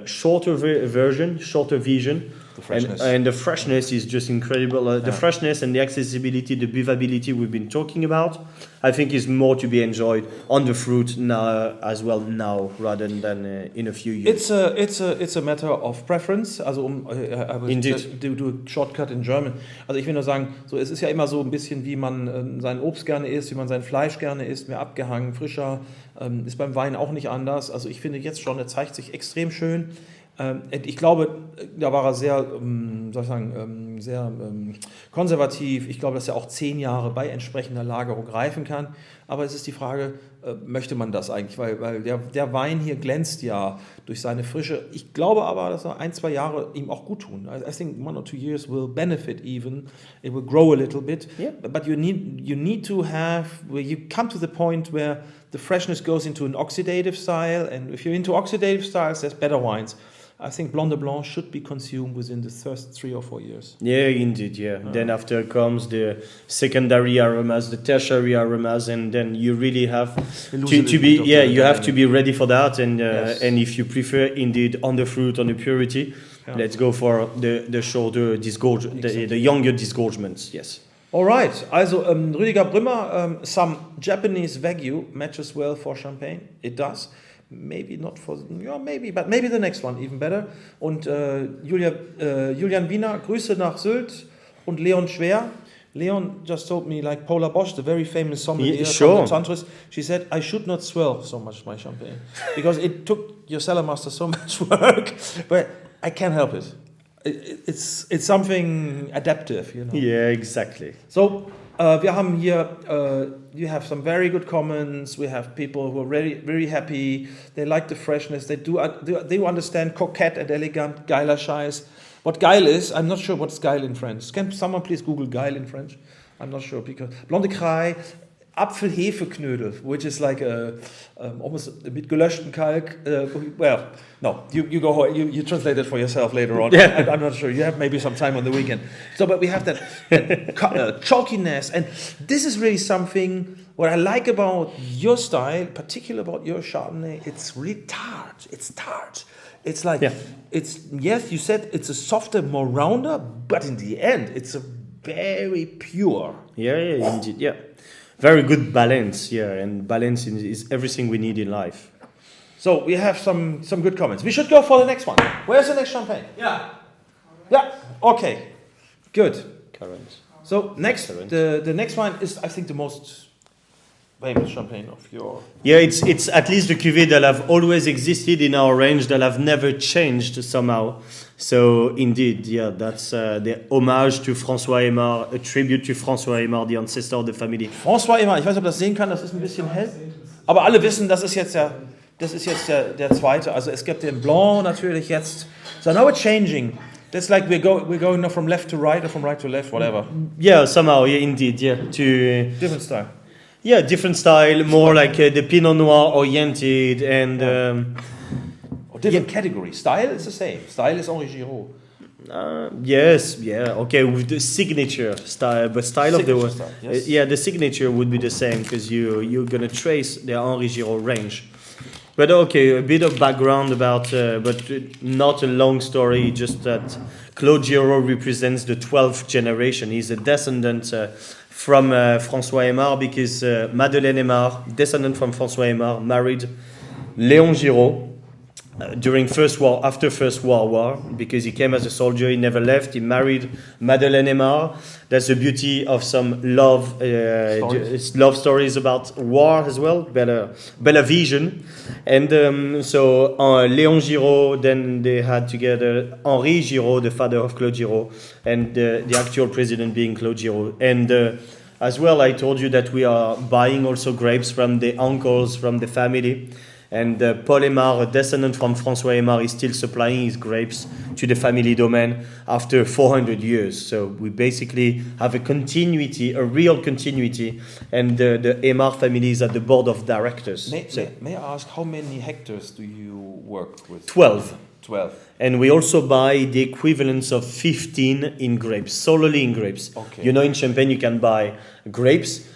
shorter vision. The freshness. And the freshness is just incredible. The freshness and the accessibility, the buvability we've been talking about, I think is more to be enjoyed on the fruit now rather than in a few years. It's a matter of preference. Also I will do a shortcut in German. Also ich will nur sagen, so es ist ja immer so ein bisschen, wie man sein Obst gerne isst, wie man sein Fleisch gerne isst, mehr abgehangen, frischer. Ist beim Wein auch nicht anders. Also ich finde jetzt schon, er zeigt sich extrem schön. Ich glaube, da war er sehr, sehr konservativ. Ich glaube, dass er auch 10 Jahre bei entsprechender Lagerung reifen kann. Aber es ist die Frage, möchte man das eigentlich? Weil der Wein hier glänzt ja durch seine Frische. Ich glaube aber, dass 1-2 Jahre ihm auch gut tun. I think 1 or 2 years will benefit even. It will grow a little bit. Yeah. But you need to have, where you come to the point where the freshness goes into an oxidative style. And if you're into oxidative styles, there's better wines. I think Blanc de Blanc should be consumed within the first 3 or 4 years. Yeah, indeed, yeah. Then after comes the secondary aromas, the tertiary aromas, and then you really have to be, you have to be ready for that. And and if you prefer indeed on the fruit, on the purity, let's go for the shorter disgorge, the younger disgorgements, yes. All right, also Rüdiger Brümmer, some Japanese Wagyu matches well for Champagne. It does. Maybe not for, maybe, but maybe the next one even better. Und Julian Wiener, Grüße nach Sylt und Leon Schwer. Leon just told me, like Paula Bosch, the very famous sommelier from the Tantris, she said, I should not swirl so much my champagne because it took your cellar master so much work, but I can't help it. It's something adaptive, you know. Yeah, exactly. So, wir haben hier, you have some very good comments. We have people who are very happy. They like the freshness. They do understand coquette and elegant, geiler Scheiß. What geil is, I'm not sure what's geil in French. Can someone please Google geil in French? I'm not sure because Blanc de Craie, Apfel-Hefe-Knödel, which is like almost mit gelöschten Kalk. Well, no, you go you translate it for yourself later on. Yeah. I'm not sure. You have maybe some time on the weekend. So, but we have that chalkiness, and this is really something. What I like about your style, particularly about your Chardonnay, it's really tart. It's tart. It's like it's you said it's a softer, more rounder, but in the end, it's a very pure. Yeah, indeed, yeah. Very good balance, and balance is everything we need in life. So we have some good comments. We should go for the next one. Where's the next champagne? Yeah. Okay. Good. Current. So next, the next one is, I think, the most famous champagne of your. Yeah, it's at least the cuvée that have always existed in our range, that have never changed somehow. So indeed, that's the homage to François Aymar, a tribute to François Aymar, the ancestor of the family. François Aymar, ich weiß nicht, ob das sehen kann, das ist ein bisschen hell, aber alle wissen, das ist jetzt der zweite. Also es gibt den Blanc natürlich jetzt. So now it's changing. That's like we're going now from left to right or from right to left, whatever. Yeah, somehow, indeed, to different style. Yeah, different style, more like the Pinot Noir oriented and. Different category. Style is the same. Style is Henri Giraud. Yes, okay, with the signature style, but style signature of the style, yes. The signature would be the same because you're gonna trace the Henri Giraud range. But okay, a bit of background about, but not a long story. Just that Claude Giraud represents the 12th generation. He's a descendant from François Aymar because Madeleine Aymar, descendant from François Aymar, married Léon Giraud. During after First World War, because he came as a soldier, he never left. He married Madeleine Aymar. That's the beauty of some love stories about war as well, Bella Vision. And so Léon Giraud, then they had together Henri Giraud, the father of Claude Giraud, and the actual president being Claude Giraud. And as well, I told you that we are buying also grapes from the uncles, from the family. And Paul Aymar, a descendant from François Aymar, is still supplying his grapes to the family domain after 400 years. So we basically have a continuity, a real continuity, and the Aymar family is at the board of directors. May I ask, how many hectares do you work with? 12. 12. And we also buy the equivalence of 15 in grapes, solely in grapes. Okay. You know, in Champagne you can buy grapes,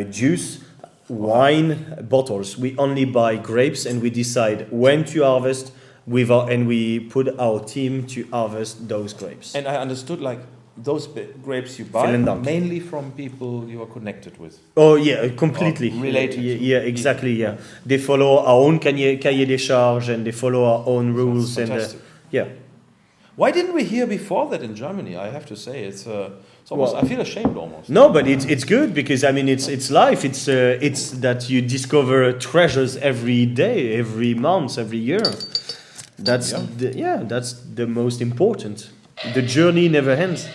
juice, wine, bottles. We only buy grapes, and we decide when to harvest and we put our team to harvest those grapes. And I understood, like, those grapes you buy mainly from people you are connected with. Oh yeah, completely related. Yeah, exactly. Yeah, they follow our own cahier des charges, and they follow our own rules. Fantastic. And why didn't we hear before that in Germany? I have to say, it's almost. I feel ashamed almost. No, but it's good because I mean it's life. It's that you discover treasures every day, every month, every year. That's that's the most important. The journey never ends.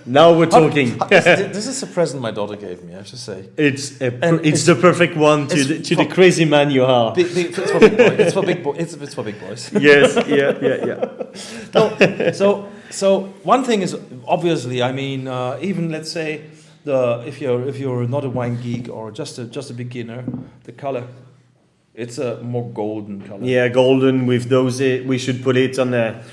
Now we're talking. This is a present my daughter gave me, I should say. It's the perfect one to the crazy man you are. It's for big boys. It's for big boys. Yes, yeah. No, so one thing is obviously, I mean, even let's say if you're not a wine geek or just a beginner, the color, it's a more golden color. Yeah, golden with those. We should put it on a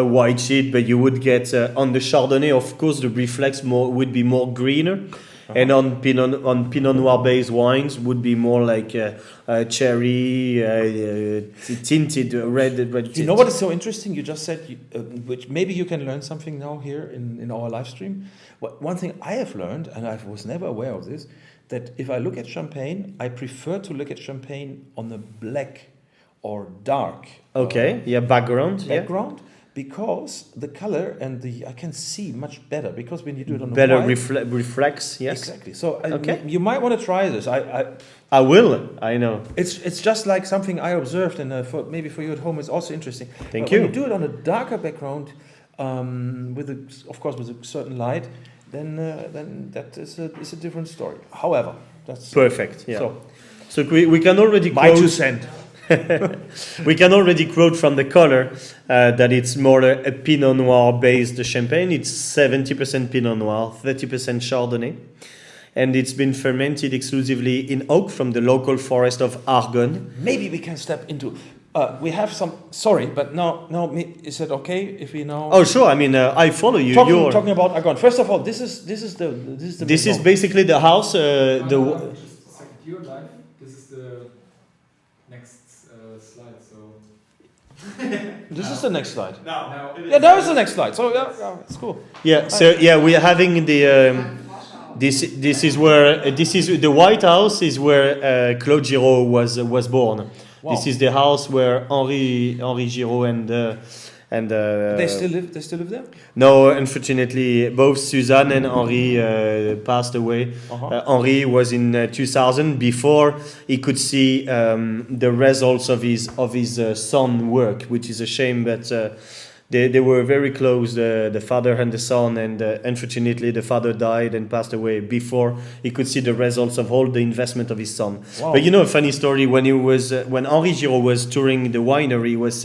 white sheet, but you would get on the Chardonnay. Of course, the reflex would be more greener, and on Pinot Noir based wines would be more like cherry tinted red. You know what is so interesting? You just said, which maybe you can learn something now here in our live stream. One thing I have learned, and I was never aware of this, that if I look at champagne, I prefer to look at champagne on the black or dark background, because the color and I can see much better, because when you do it on the white, reflects, yes. Exactly. So you might want to try this. I will. I know. It's just like something I observed, and maybe for you at home it's also interesting. Thank you. When you do it on a darker background, with a certain light, then that is a different story. However, that's perfect. Yeah. So we can already my 2 cents. We can already quote from the color that it's more a Pinot Noir based champagne. It's 70% Pinot Noir, 30% Chardonnay, and it's been fermented exclusively in oak from the local forest of Argonne. Maybe we can step into. We have some. Sorry, but now, is it okay if we now? Oh, sure. I mean, I follow you. Talking about Argonne. First of all, this is basically the house. Your life. This is the next slide. So. This is the next slide. No. That was the next slide. So it's cool. Yeah. So we are having the. This is the White House is where Claude Giraud was born. Wow. This is the house where Henri Giraud and they still live there? No, unfortunately, both Suzanne and Henri passed away. Henri was in 2000 before he could see the results of his son work, which is a shame, but they were very close, the father and the son, and unfortunately the father died and passed away before he could see the results of all the investment of his son. Wow. But you know, a funny story, when Henri Giraud was touring the winery, he was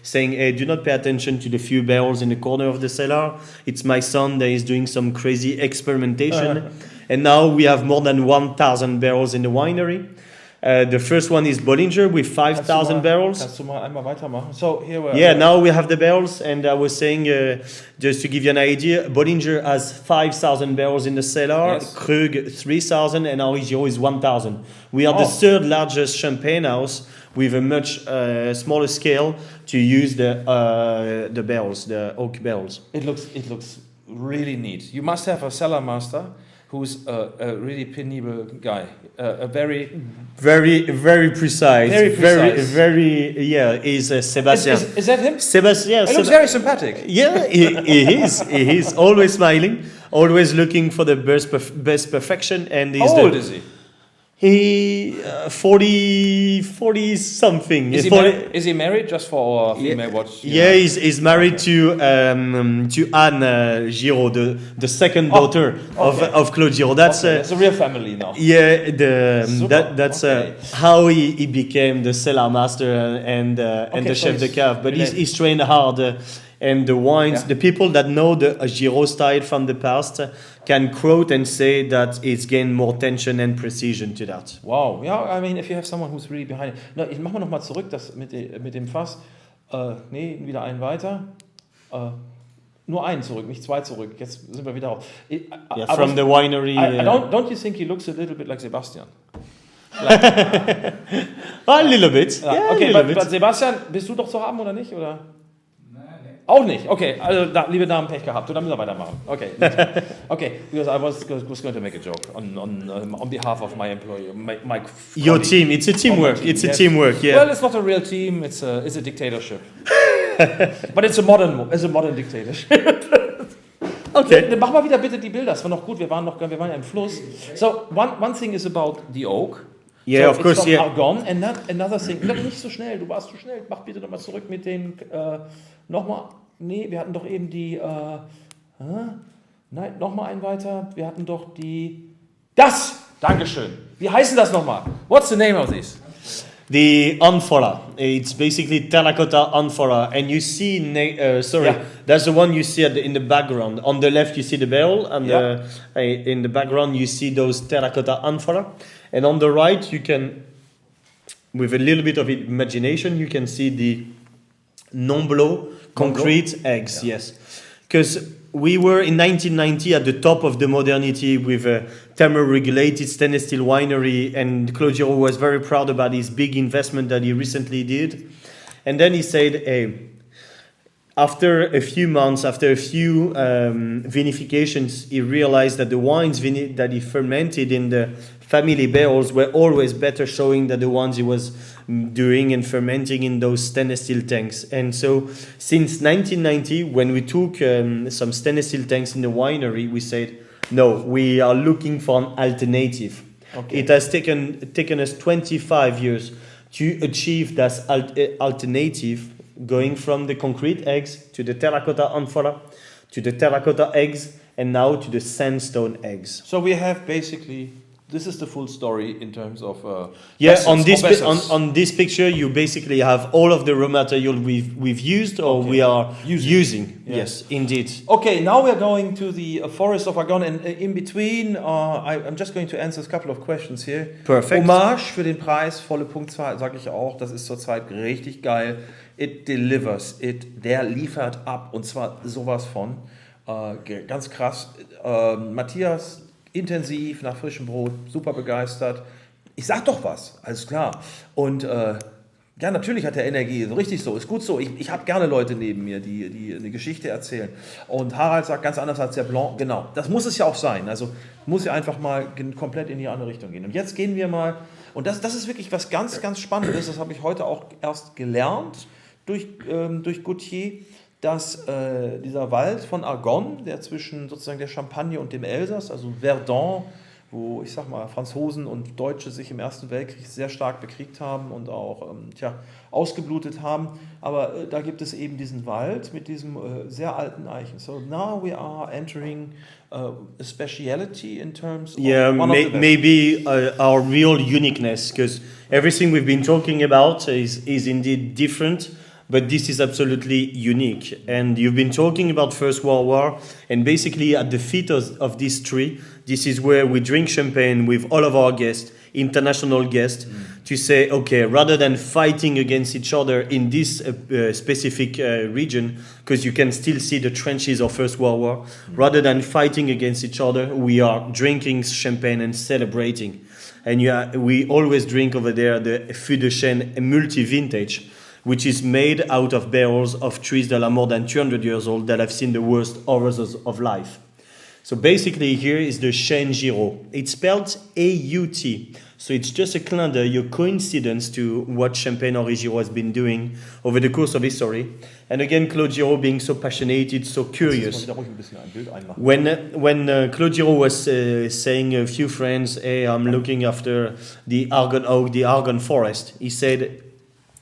saying, hey, do not pay attention to the few barrels in the corner of the cellar. It's my son that is doing some crazy experimentation. And now we have more than 1,000 barrels in the winery. The first one is Bollinger with 5,000 barrels. Kannst du mal einmal weitermachen? So here we are. Yeah, now we have the barrels, and I was saying, just to give you an idea, Bollinger has 5,000 barrels in the cellar, yes. Krug 3,000, and Henri Giraud is 1,000. We are the third largest champagne house with a much smaller scale to use the barrels, the oak barrels. It looks really neat. You must have a cellar master who's a really penable guy, a very precise. Is Sebastian. Is that him? Sebastian. He looks very sympathetic. Yeah, he is always smiling, always looking for the best perfection. And how old is he? He 40 something. Is he married? Just for our female watch. Yeah, he's married to Anne Giraud, the second daughter of Claude Giraud. That's it's a real family now. Yeah, that's how he became the cellar master and the chef de cave. But he's trained hard. And the wines, the people that know the Giraud style from the past can quote and say that it's gained more tension and precision to that. Wow, yeah, I mean, if you have someone who's really behind it. No, ich mache mal nochmal zurück, das mit dem Fass. Wieder einen weiter. Nur einen zurück, nicht zwei zurück. Jetzt sind wir wieder auf. From the winery. Don't you think he looks a little bit like Sebastian? A little bit. Yeah, okay, but Sebastian, bist du doch zu haben oder nicht? Oder? Auch nicht. Okay, also liebe Damen, Pech gehabt. Du, dann müssen wir weitermachen. Okay. Okay, because I was going to make a joke on behalf of my employee, my your team. It's a teamwork. It's a teamwork. Yeah. Well, it's not a real team. It's a dictatorship. But it's a modern dictatorship. Okay. Dann mach mal wieder bitte die Bilder. Das war noch gut. Wir waren ja im Fluss. So one thing is about the oak. Yeah, of course, it's from yeah. Argonne, and another thing. Nicht so schnell, du warst zu schnell. Mach bitte nochmal zurück mit den, nochmal, nee, wir hatten doch eben die, nein, nochmal einen weiter. Wir hatten doch das! Dankeschön. Wie heißen das nochmal? What's the name of this? The amphora. It's basically Terrakotta-Amphoren, and you see, that's the one you see in the background. On the left, you see the barrel, and in the background, you see those Terrakotta-Amphoren. And on the right, you can, with a little bit of imagination, you can see the Nomblo concrete eggs. Yeah. Yes, because we were in 1990 at the top of the modernity with a thermoregulated stainless steel winery, and Claude Giraud was very proud about his big investment that he recently did. And then he said, hey, after a few months, after a few vinifications, he realized that the wines that he fermented in the family barrels were always better, showing that the ones he was doing and fermenting in those stainless steel tanks. And so since 1990, when we took some stainless steel tanks in the winery, we said, no, we are looking for an alternative. Okay. It has taken us 25 years to achieve that alternative, going from the concrete eggs to the terracotta-amphora, to the terracotta eggs, and now to the sandstone eggs. So we have basically, this is the full story in terms of on this picture you basically have all of the raw material we've used or we are using. Yes, indeed. Okay, now we're going to the forest of Argonne, and in between I'm just going to answer a couple of questions here. Perfect. Hommage für den Preis, volle Punktzahl, sage ich auch, das ist zurzeit richtig geil. It delivers, der liefert ab, und zwar sowas von, ganz krass. Matthias, intensiv, nach frischem Brot, super begeistert. Ich sag doch was, alles klar. Und ja, natürlich hat er Energie, so richtig so, ist gut so. Ich habe gerne Leute neben mir, die eine Geschichte erzählen. Und Harald sagt ganz anders als der Blanc, genau, das muss es ja auch sein. Also muss ja einfach mal komplett in die andere Richtung gehen. Und jetzt gehen wir mal, und das ist wirklich was ganz, ganz Spannendes, das habe ich heute auch erst gelernt durch Gaultier, dass dieser Wald von Argonne, der zwischen sozusagen der Champagne und dem Elsass, also Verdun, wo ich sag mal Franzosen und Deutsche sich im Ersten Weltkrieg sehr stark bekriegt haben und auch ausgeblutet haben, aber da gibt es eben diesen Wald mit diesem sehr alten Eichen. So now we are entering a speciality in terms of maybe our real uniqueness, because everything we've been talking about is indeed different. But this is absolutely unique. And you've been talking about First World War, and basically at the feet of this tree, this is where we drink champagne with all of our guests, international guests, to say, okay, rather than fighting against each other in this specific region, because you can still see the trenches of First World War, rather than fighting against each other, we are drinking champagne and celebrating. And we always drink over there the Fût de Chêne multi-vintage, which is made out of barrels of trees that are more than 200 years old that have seen the worst horrors of life. So basically here is the Chêne Giraud. It's spelled A-U-T. So it's just a clin d'œil, a coincidence to what Champagne Henri Giraud has been doing over the course of history. And again, Claude Giraud being so passionate, so curious. When Claude Giraud was saying a few friends, hey, I'm looking after the Argonne oak, the Argonne Forest, he said,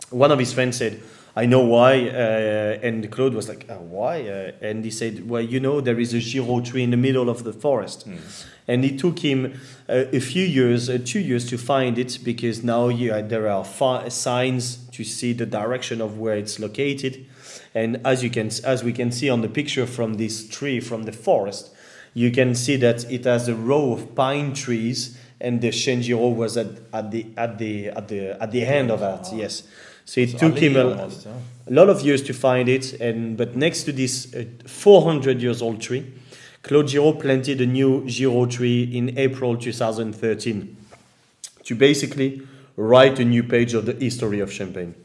one of his friends said, I know why, and Claude was like, why? And he said, well, there is a Giraud tree in the middle of the forest. And it took him a few years, 2 years to find it, because now there are signs to see the direction of where it's located. And as we can see on the picture from this tree, from the forest, you can see that it has a row of pine trees, and the Chêne Giraud was at the end of that. Yes. So it took him a lot of years to find it, but next to this 400 years old tree, Claude Giraud planted a new Giraud tree in April 2013 to basically write a new page of the history of Champagne.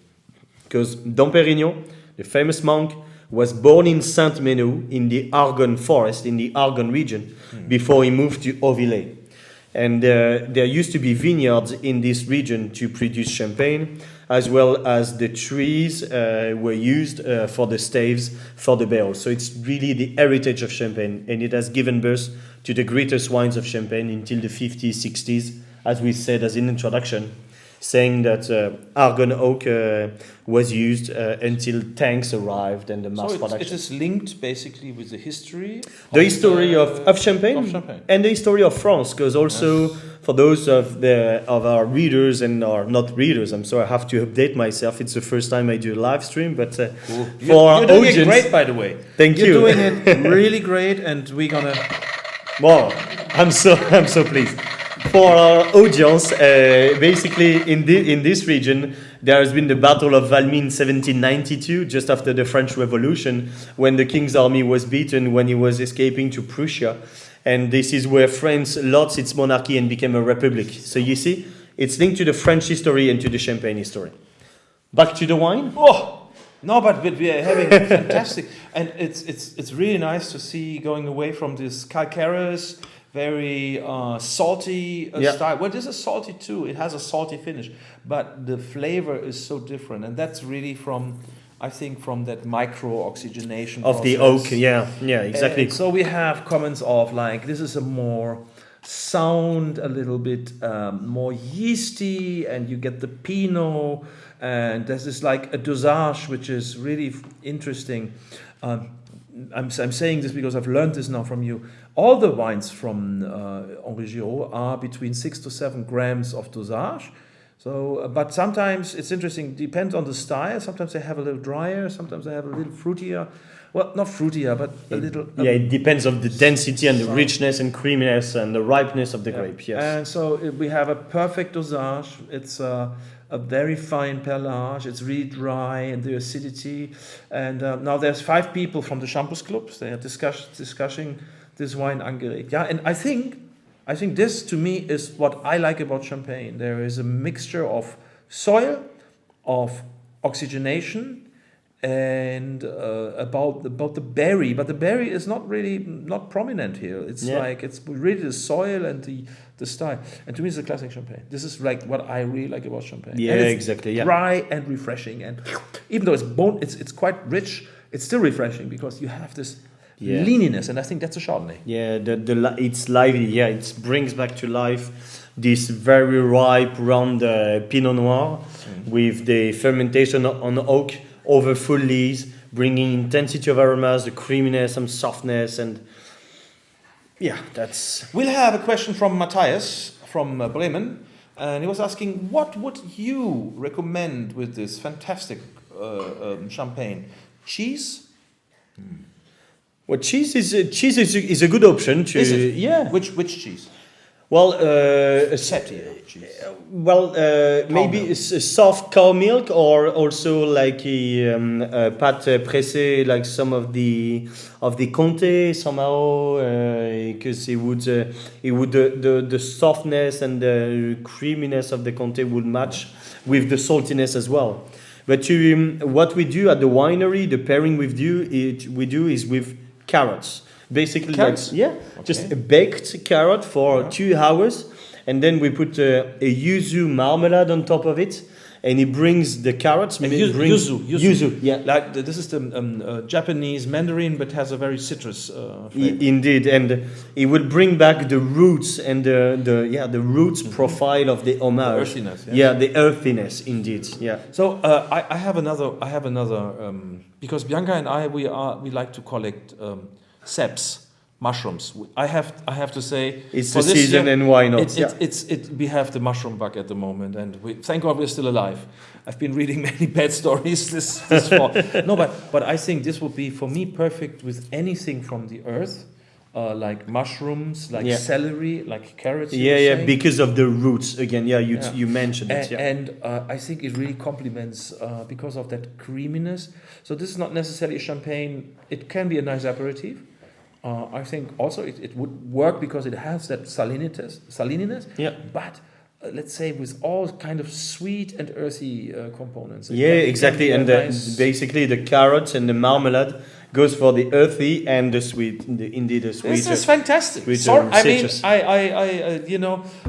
Because Dom Pérignon, the famous monk, was born in Saint-Menehould in the Argonne Forest, in the Argonne region, before he moved to Auvillers. And there used to be vineyards in this region to produce champagne, as well as the trees were used for the staves, for the barrels. So it's really the heritage of Champagne, and it has given birth to the greatest wines of Champagne until the 50s, 60s, as we said as an introduction, saying that Argonne oak was used until tanks arrived and the mass production. It is linked basically with the history. The history of Champagne, and the history of France, because also for those of our readers and our not readers, I'm sorry, I have to update myself. It's the first time I do a live stream, but for our you're doing audience, it great, by the way. Thank you. You're doing it really great, and we're gonna. Wow, I'm so pleased. For our audience, basically in this region, there has been the Battle of Valmy in 1792, just after the French Revolution, when the king's army was beaten when he was escaping to Prussia. And this is where France lost its monarchy and became a republic. So you see, it's linked to the French history and to the Champagne history. Back to the wine. Oh no, but we are having fantastic, and it's really nice to see going away from this calcareous, very salty style. Well, this is salty too. It has a salty finish, but the flavor is so different, and that's really from that micro-oxygenation of the oak. Yeah, exactly. And so we have comments of like, this is a more sound, a little bit more yeasty, and you get the Pinot, and there's this like a dosage which is really interesting. I'm saying this because I've learned this now from you. All the wines from Henri Giraud are between 6 to 7 grams of dosage. So, but sometimes it's interesting, depends on the style. Sometimes they have a little drier, sometimes they have a little fruitier. Well, not fruitier, but a little... it depends on the density and the richness and creaminess and the ripeness of the grape, yes. And so we have a perfect dosage. It's a very fine perlage. It's really dry and the acidity. And now there's 5 people from the Shampoos Clubs. They are discussing this wine angeregt. Yeah, and I think this to me is what I like about Champagne. There is a mixture of soil, of oxygenation, and about the berry, but the berry is not prominent here. It's like it's really the soil and the style. And to me, it's a classic Champagne. This is like what I really like about Champagne. Yeah, and it's exactly. Yeah, dry and refreshing, and even though it's quite rich, it's still refreshing because you have this leaniness, and I think that's a Chardonnay. Yeah, it's lively. Yeah, it brings back to life this very ripe, round Pinot Noir with the fermentation on oak over full leaves, bringing intensity of aromas, the creaminess, some softness, and that's... We'll have a question from Matthias from Bremen, and he was asking, what would you recommend with this fantastic Champagne? Cheese? Well, cheese is a good option. Is it? Yeah. Which cheese? Well, cheese. Maybe it's a soft cow milk, or also like a pâte pressée, like some of the Comté somehow, because it would the softness and the creaminess of the Comté would match with the saltiness as well. But what we do at the winery, the pairing we do is with carrots. Basically, carrots? Just a baked carrot for 2 hours, and then we put a yuzu marmalade on top of it, and it brings the carrots. Yuzu. Yeah, like this is the Japanese mandarin, but has a very citrus flavor. Indeed, and it will bring back the roots and the roots profile of the homage. The earthiness. The earthiness, indeed. Yeah. So I have another because Bianca and I we like to collect ceps, mushrooms. I have to say it's the season, and why not? We have the mushroom bug at the moment, and thank God we're still alive. I've been reading many bad stories this fall. No, but I think this would be for me perfect with anything from the earth, like mushrooms, like celery, like carrots. Because of the roots again. You mentioned it. And I think it really complements because of that creaminess. So this is not necessarily a champagne. It can be a nice aperitif. I think also it would work because it has that salininess. But let's say with all kind of sweet and earthy components. Exactly. And basically the carrots and the marmalade goes for the earthy and the sweet. Indeed, the sweet. This is fantastic.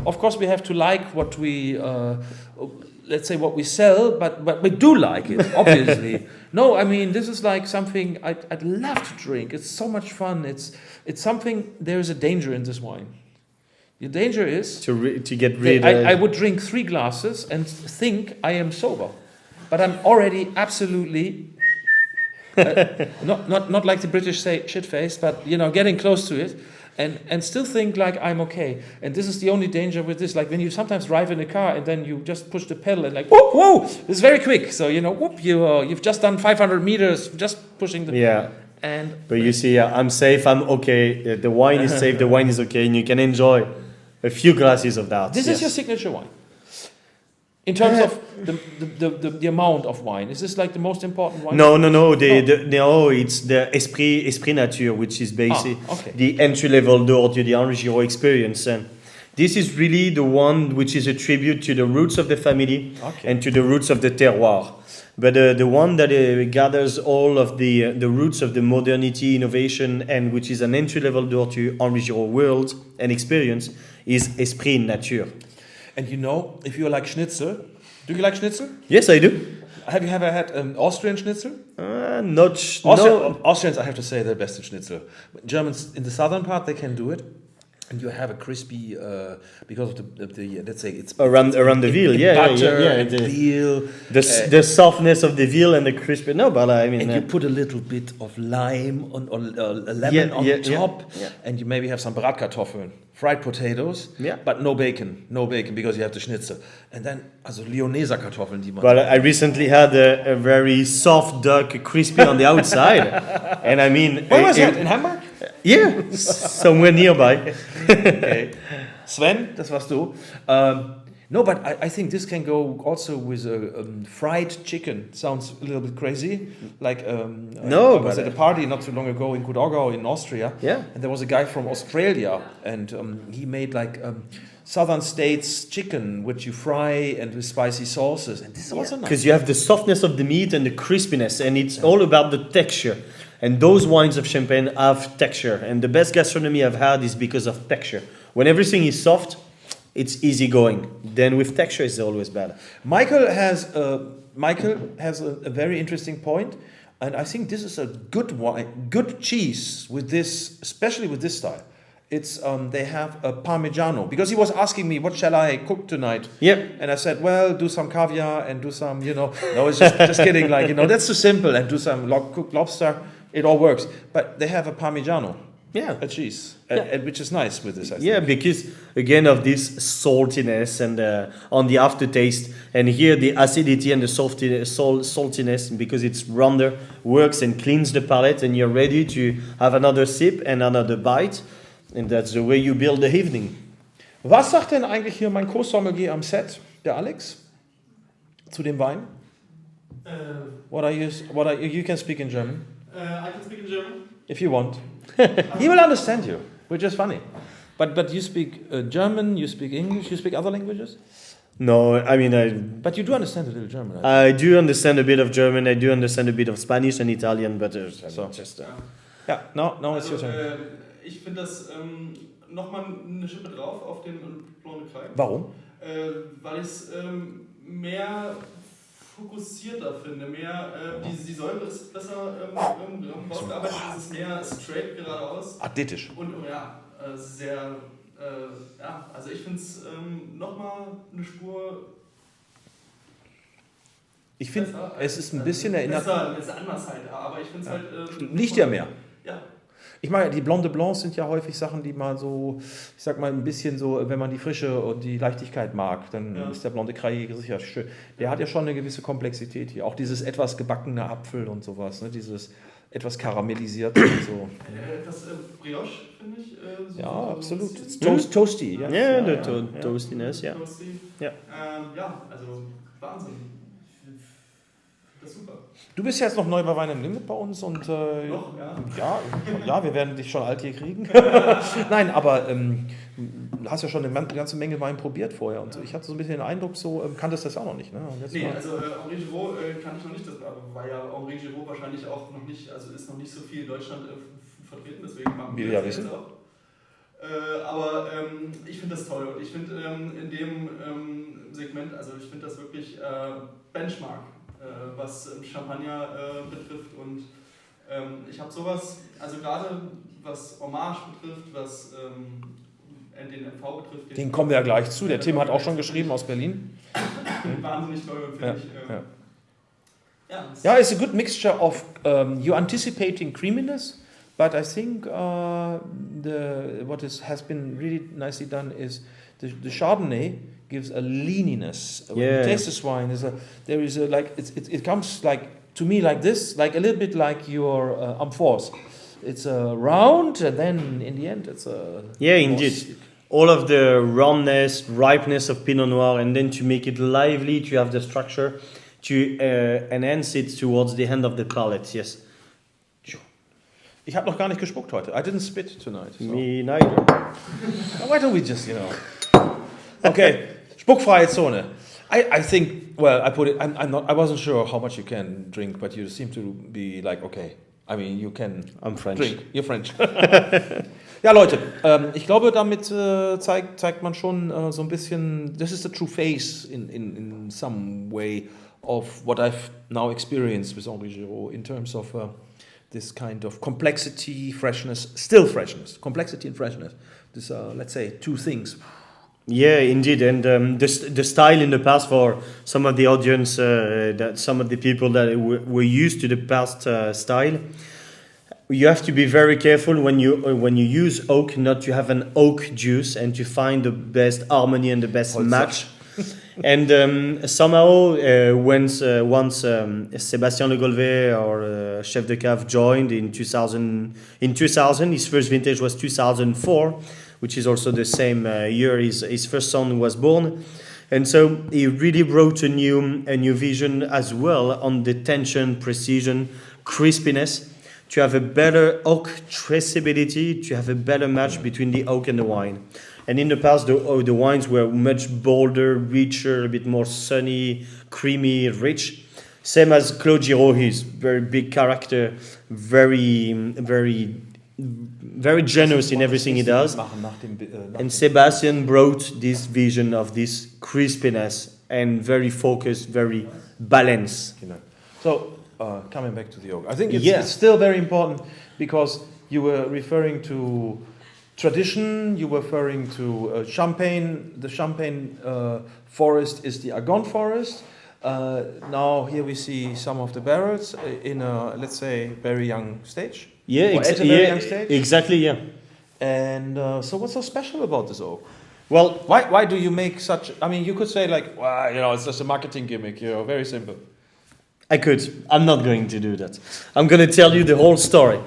Of course we have to like what we. Let's say what we sell, but we do like it, obviously. No, I mean, this is like something I'd love to drink. It's so much fun. It's something, there is a danger in this wine. The danger is to get rid of. I would drink 3 glasses and think I am sober, but I'm already absolutely not like the British say shit-faced, but getting close to it, and still think like I'm okay. And this is the only danger with this. Like when you sometimes drive in a car and then you just push the pedal and like whoa, it's very quick. So you've just done 500 meters just pushing the But you see, I'm safe. I'm okay. The wine is safe. The wine is okay, and you can enjoy a few glasses of that. This is your signature wine. In terms of the amount of wine, is this like the most important wine? No. It's the Esprit Nature, which is basically the entry-level door to the Henri Giraud experience. And this is really the one which is a tribute to the roots of the family and to the roots of the terroir. But the one that gathers all of the roots of the modernity, innovation, and which is an entry-level door to Henri Giraud world and experience is Esprit Nature. And if you like schnitzel, do you like schnitzel? Yes, I do. Have you ever had Austrian schnitzel? No. Austrians, I have to say, they're best in schnitzel. Germans in the southern part, they can do it. And you have a crispy, because of the let's say it's around the veal, butter, and the veal, the softness of the veal and the crispy. No, but I mean, and you put a little bit of lime or lemon on top, and you maybe have some Bratkartoffeln, fried potatoes, but no bacon because you have the schnitzel, and then Lyonneser Kartoffeln, die man. Well, I recently had a very soft duck, crispy on the outside, and I mean, where was that, in Hamburg? Yeah, somewhere nearby. Okay. Sven, das warst du. No, but I think this can go also with fried chicken. Sounds a little bit crazy. Like I was at a party not too long ago in Kudogau in Austria. Yeah. And there was a guy from Australia, and he made like southern states chicken, which you fry and with spicy sauces. And this is also nice. Because you have the softness of the meat and the crispiness, and it's all about the texture. And those wines of Champagne have texture. And the best gastronomy I've had is because of texture. When everything is soft, it's easy going. Then with texture, it's always better. Michael has a very interesting point. And I think this is a good wine, good cheese with this, especially with this style. It's they have a Parmigiano, because he was asking me what shall I cook tonight. Yep. And I said, well, do some caviar and do some, no, it's just kidding, like, that's too simple, and do some cooked lobster. It all works. But they have a Parmigiano, a cheese, which is nice with this, I think. Yeah, because again of this saltiness and on the aftertaste, and here the acidity and the saltiness, because it's rounder, works and cleans the palate, and you're ready to have another sip and another bite. And that's the way you build the evening. Was sagt denn eigentlich hier mein Co-Sommelier am Set, der Alex, zu dem Wein? What are you can speak in German? I can speak in German. If you want. He will understand you, which is funny. But you speak German, you speak English, you speak other languages? No, I mean... But you do understand a little German, I do understand a bit of German, I do understand a bit of Spanish and Italian, but Yeah, now it's your turn. Ich finde das nochmal eine Schippe drauf auf den Blanc de Craie. Warum? Weil ich es mehr fokussierter finde, die Säure ist besser rausgearbeitet, es ist mehr straight geradeaus. Athletisch. Und sehr, also ich finde es nochmal eine Spur. Ich finde, es ist ein bisschen erinnert. Besser, ist anders halt, aber ich finde es halt. Liegt ja mehr. Ja. Ich meine, die Blanc de Blancs sind ja häufig Sachen, die man so, ich sag mal, ein bisschen so, wenn man die Frische und die Leichtigkeit mag, dann ist der Blanc de Craie sicher schön. Der hat ja schon eine gewisse Komplexität hier. Auch dieses etwas gebackene Apfel und sowas, ne? Dieses etwas karamellisierte und so. Etwas Brioche, finde ich. So absolut. So Toasty. Toastiness, ja. Also Wahnsinn. Super. Du bist jetzt noch neu bei Wein-am-Limit bei uns und wir werden dich schon alt hier kriegen. Nein, aber du hast ja schon eine ganze Menge Wein probiert vorher und so. Ich hatte so ein bisschen den Eindruck, so kanntest du das auch noch nicht, ne? Also Henri Giraud kann ich noch nicht, das war ja Henri Giraud wahrscheinlich auch noch nicht, also ist noch nicht so viel in Deutschland vertreten, deswegen machen wir das jetzt auch. Aber ich finde das toll und ich finde in dem Segment, also ich finde das wirklich Benchmark. Was Champagner betrifft und ich habe sowas, also gerade was Hommage betrifft, was den MV betrifft. Den kommen wir ja gleich zu. Der Tim hat auch schon geschrieben aus Berlin. Wahnsinnig toll, finde ich. Yeah, it's a good mixture of you're anticipating creaminess, but I think has been really nicely done is the Chardonnay gives a leaniness. When you taste this wine, it comes like to me like this, like a little bit like your amphores. It's round, and then in the end, it's a indeed. All of the roundness, ripeness of Pinot Noir, and then to make it lively, to have the structure, to enhance it towards the end of the palate. Yes. Ich habe noch gar nicht gespuckt heute. I didn't spit tonight. So. Me neither. Why don't we just, Okay, spuckfreie Zone. I think, well, I put it, I wasn't sure how much you can drink, but you seem to be like, okay, I mean, you can I'm French. Drink. You're French. Ja, Leute, ich glaube, damit zeigt man schon so ein bisschen, this is the true face in some way of what I've now experienced with Henri Giraud in terms of this kind of complexity, freshness, still freshness, complexity and freshness. This let's say two things. Yeah, indeed, and the style in the past for some of the audience, that some of the people that were used to the past style, you have to be very careful when you use oak, not to have an oak juice and to find the best harmony and the best match. And somehow, once Sébastien Le Golvet, our chef de cave, joined in 2000, his first vintage was 2004, which is also the same year his first son was born. And so he really brought a new vision as well on the tension, precision, crispiness, to have a better oak traceability, to have a better match between the oak and the wine. And in the past, the wines were much bolder, richer, a bit more sunny, creamy, rich. Same as Claude Giraud, he's very big character, very generous in everything he does. And Sebastian brought this vision of this crispiness and very focused, very balanced. So, coming back to the oak, I think it's still very important because you were referring to tradition, you were referring to Champagne. The Champagne forest is the Argonne Forest. Now here we see some of the barrels in a, let's say, very young stage. Yeah, at a very young stage. Exactly, yeah. And so what's so special about this oak? Well, why do you make such, I mean, you could say like, well, it's just a marketing gimmick, very simple. I could. I'm not going to do that. I'm going to tell you the whole story.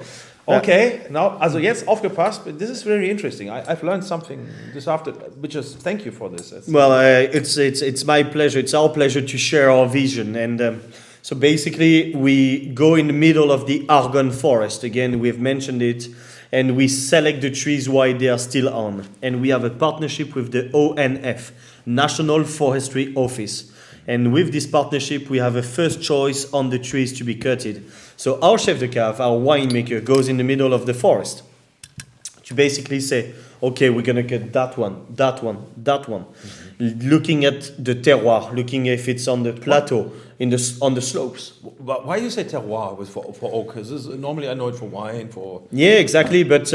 Okay, now, also jetzt aufgepasst, but this is very interesting. I've learned something this afternoon, which is, thank you for this. Well, it's my pleasure, it's our pleasure to share our vision. And so basically, we go in the middle of the Argonne Forest. Again, we've mentioned it. And we select the trees while they are still on. And we have a partnership with the ONF, National Forestry Office. And with this partnership, we have a first choice on the trees to be cutted. So our chef de cave, our winemaker, goes in the middle of the forest to basically say, okay, we're going to cut that one, that one, that one. Mm-hmm. Looking at the terroir, looking if it's on the plateau, on the slopes. Why do you say terroir for oak? Because normally I know it for wine, Yeah, exactly, but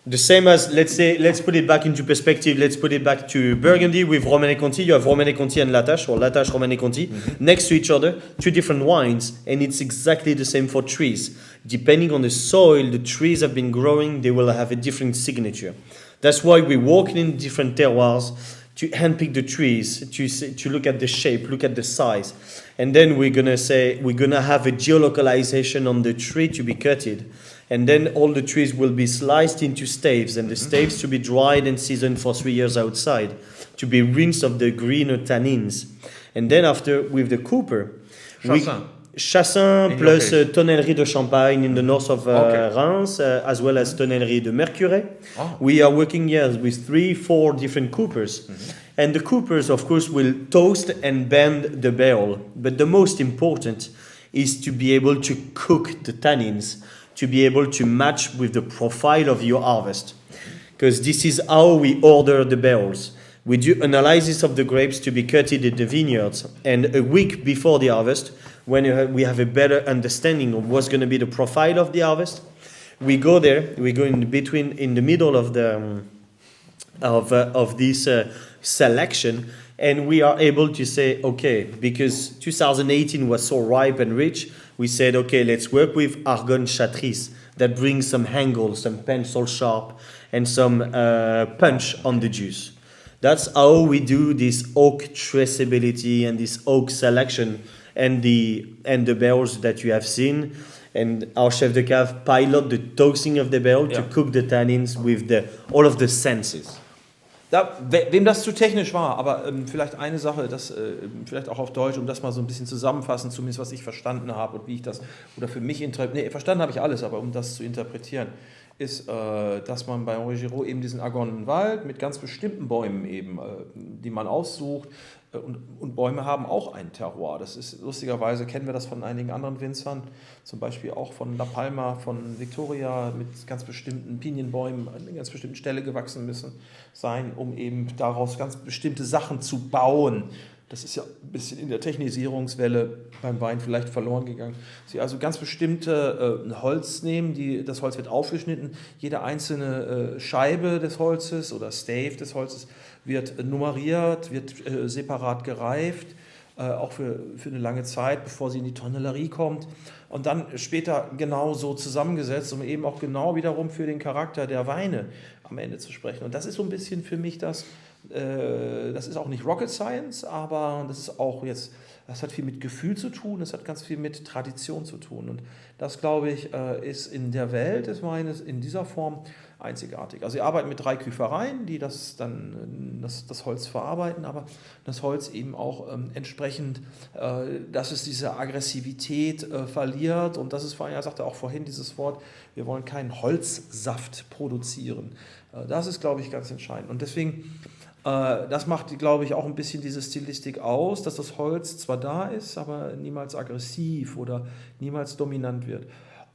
the same as, let's put it back into perspective, let's put it back to Burgundy with Romanée-Conti. You have Romanée-Conti and Latache, or Latache, Romanée-Conti, next to each other, two different wines, and it's exactly the same for trees. Depending on the soil the trees have been growing, they will have a different signature. That's why we walk in different terroirs to handpick the trees, to look at the shape, look at the size. And then we're going to have a geolocalization on the tree to be cutted. And then all the trees will be sliced into staves, and the staves to be dried and seasoned for 3 years outside, to be rinsed of the greener tannins. And then after, with the cooper, Chassin plus Tonnellerie de Champagne in the north of Reims, as well as Tonnellerie de Mercure. Oh. We are working with 3-4 different coopers. Mm-hmm. And the coopers, of course, will toast and bend the barrel. But the most important is to be able to cook the tannins, to be able to match with the profile of your harvest. Because this is how we order the barrels. We do analysis of the grapes to be cutted in the vineyards. And a week before the harvest, when we have a better understanding of what's going to be the profile of the harvest, we go there, we go in the middle of the of this selection, and we are able to say, okay, because 2018 was so ripe and rich, we said, okay, let's work with Argonne Chatrice that brings some angle, some pencil sharp, and some punch on the juice. That's how we do this oak traceability and this oak selection and the barrels that you have seen. And our chef de cave pilot the toasting of the barrel to cook the tannins with all of the senses. Wem das zu technisch war, aber vielleicht eine Sache, das vielleicht auch auf Deutsch, um das mal so ein bisschen zusammenfassen, zumindest was ich verstanden habe und wie ich das, oder für mich verstanden habe ich alles, aber um das zu interpretieren, ist, dass man bei Henri Giraud eben diesen Argonnenwald mit ganz bestimmten Bäumen eben, die man aussucht, und Bäume haben auch ein Terroir. Das ist, lustigerweise kennen wir das von einigen anderen Winzern, zum Beispiel auch von La Palma, von Victoria, mit ganz bestimmten Pinienbäumen an einer ganz bestimmten Stelle gewachsen müssen sein, um eben daraus ganz bestimmte Sachen zu bauen. Das ist ja ein bisschen in der Technisierungswelle beim Wein vielleicht verloren gegangen. Sie also ganz bestimmte Holz nehmen, das Holz wird aufgeschnitten, jede einzelne Scheibe des Holzes oder Stave des Holzes wird nummeriert, wird separat gereift, auch für eine lange Zeit, bevor sie in die Tonnellerie kommt und dann später genau so zusammengesetzt, um eben auch genau wiederum für den Charakter der Weine am Ende zu sprechen. Und das ist so ein bisschen für mich das ist auch nicht Rocket Science, aber das hat viel mit Gefühl zu tun, das hat ganz viel mit Tradition zu tun. Und das, glaube ich, ist in der Welt des Weines in dieser Form einzigartig. Also wir arbeiten mit 3 Küfereien, die das Holz verarbeiten, aber das Holz eben auch entsprechend, dass es diese Aggressivität verliert. Und das ist vor allem, er sagte auch vorhin dieses Wort, wir wollen keinen Holzsaft produzieren. Das ist, glaube ich, ganz entscheidend. Und deswegen, das macht, glaube ich, auch ein bisschen diese Stilistik aus, dass das Holz zwar da ist, aber niemals aggressiv oder niemals dominant wird.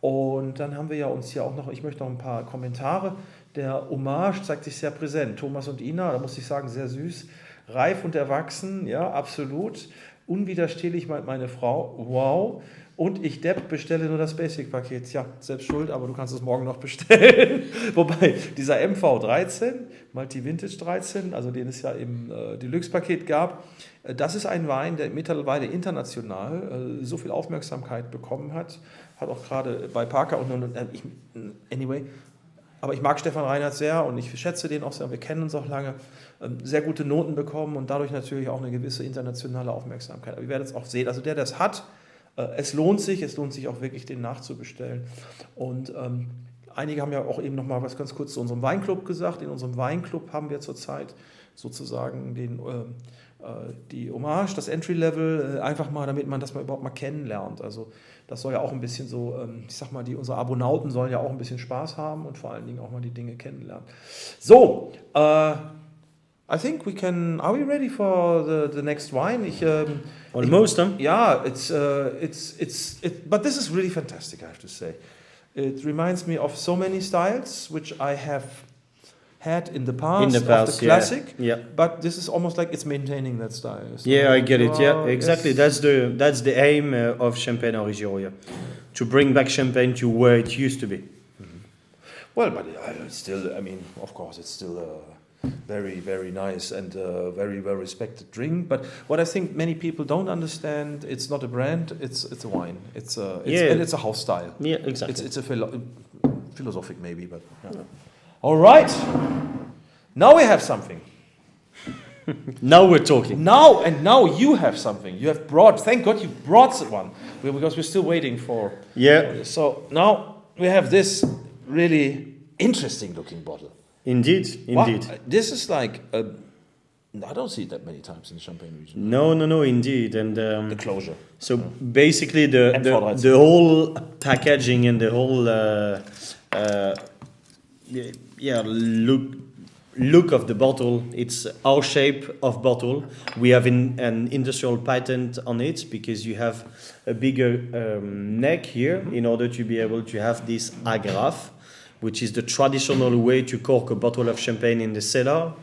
Und dann haben wir ja uns hier auch noch, ich möchte noch ein paar Kommentare. Der Hommage zeigt sich sehr präsent. Thomas und Ina, da muss ich sagen, sehr süß. Reif und erwachsen, ja, absolut. Unwiderstehlich meint meine Frau, wow. Und ich, Depp, bestelle nur das Basic-Paket. Ja, selbst schuld, aber du kannst es morgen noch bestellen. Wobei, dieser MV13, Multi-Vintage 13, also den es ja im Deluxe-Paket gab, das ist ein Wein, der mittlerweile international so viel Aufmerksamkeit bekommen hat. Hat auch gerade bei Parker anyway. Aber ich mag Stefan Reinhardt sehr und ich schätze den auch sehr. Wir kennen uns auch lange. Sehr gute Noten bekommen und dadurch natürlich auch eine gewisse internationale Aufmerksamkeit. Aber ihr werdet es auch sehen. Also der das hat, es lohnt sich auch wirklich, den nachzubestellen. Und einige haben ja auch eben noch mal was ganz kurz zu unserem Weinclub gesagt. In unserem Weinclub haben wir zurzeit sozusagen die Hommage, das Entry-Level, einfach mal, damit man das mal überhaupt mal kennenlernt. Also das soll ja auch ein bisschen so, ich sag mal, unsere Abonauten sollen ja auch ein bisschen Spaß haben und vor allen Dingen auch mal die Dinge kennenlernen. So, I think we can. Are we ready for the next wine? Almost, huh? Yeah, but this is really fantastic, I have to say. It reminds me of so many styles which I have had in the past of the classic. Yeah. But this is almost like it's maintaining that style. So yeah, I get it. Yeah, exactly. Yes. That's the aim of Champagne Henri Giraud, yeah. To bring back Champagne to where it used to be. Mm-hmm. Well, but it's still. I mean, of course, it's still very, very nice and very well respected drink. But what I think many people don't understand, it's not a brand, it's a wine. And it's a house style. Yeah, exactly. It's a philosophic maybe, but yeah. All right. Now we have something. Now we're talking. Now you have something. You have brought. Thank God you brought one, because we're still waiting for. Yeah. So now we have this really interesting looking bottle. Indeed. Wow, this is like I don't see it that many times in the Champagne region. No, indeed, and the closure. So basically, the whole packaging and the whole look of the bottle. It's our shape of bottle. We have an industrial patent on it because you have a bigger neck here in order to be able to have this agrafe, which is the traditional way to cork a bottle of champagne in the cellar.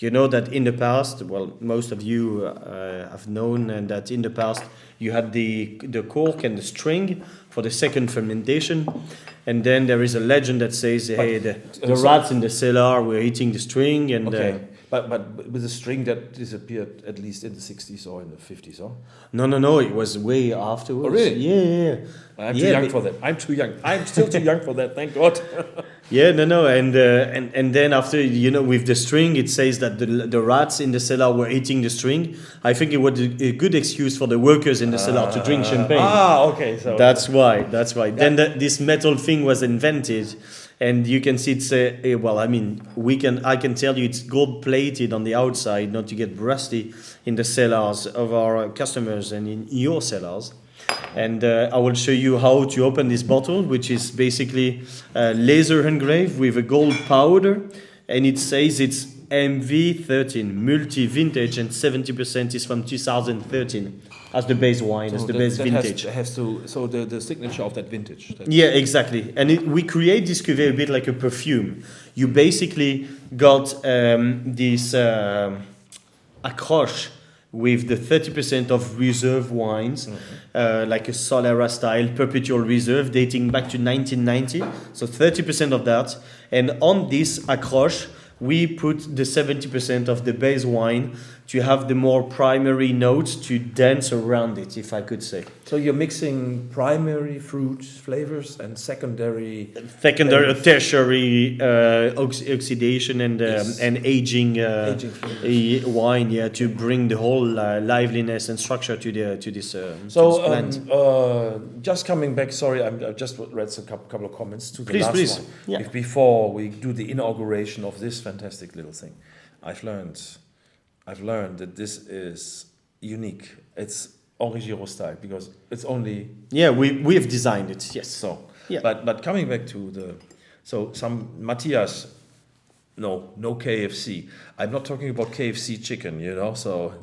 You know that in the past, well, most of you have known and that in the past you had the cork and the string for the second fermentation. And then there is a legend that says, hey, the rats in the cellar were eating the string. And Okay. But with the string that disappeared at least in the 60s or in the 50s, or? No, it was way afterwards. Oh, really? Yeah. I'm too young for that. I'm too young. I'm still too young for that, thank God. Yeah, no, and then after, with the string, it says that the rats in the cellar were eating the string. I think it was a good excuse for the workers in the cellar to drink champagne. Okay. So That's why. Yeah. Then this metal thing was invented, and you can see it's I can tell you it's gold plated on the outside, not to get rusty in the cellars of our customers and in your cellars. And I will show you how to open this bottle, which is basically laser engraved with a gold powder, and it says it's MV13 multi-vintage, and 70% is from 2013 as the base wine, as the base vintage. So the signature of that vintage. Yeah, exactly. And we create this cuvée a bit like a perfume. You basically got this accroche with the 30% of reserve wines, like a Solera style perpetual reserve dating back to 1990. So 30% of that. And on this accroche, we put the 70% of the base wine to have the more primary notes to dance around it, if I could say. So you're mixing primary fruit flavors and secondary, tertiary oxidation and aging wine, to bring the whole liveliness and structure to this plant. Just coming back, sorry, I just read a couple of comments to the last Please. one. Yeah. Before we do the inauguration of this fantastic little thing, I've learned that this is unique. It's Henri Giraud style because it's only... Yeah, we have designed it, yes. So, yeah. But coming back to some Matthias, no KFC. I'm not talking about KFC chicken, so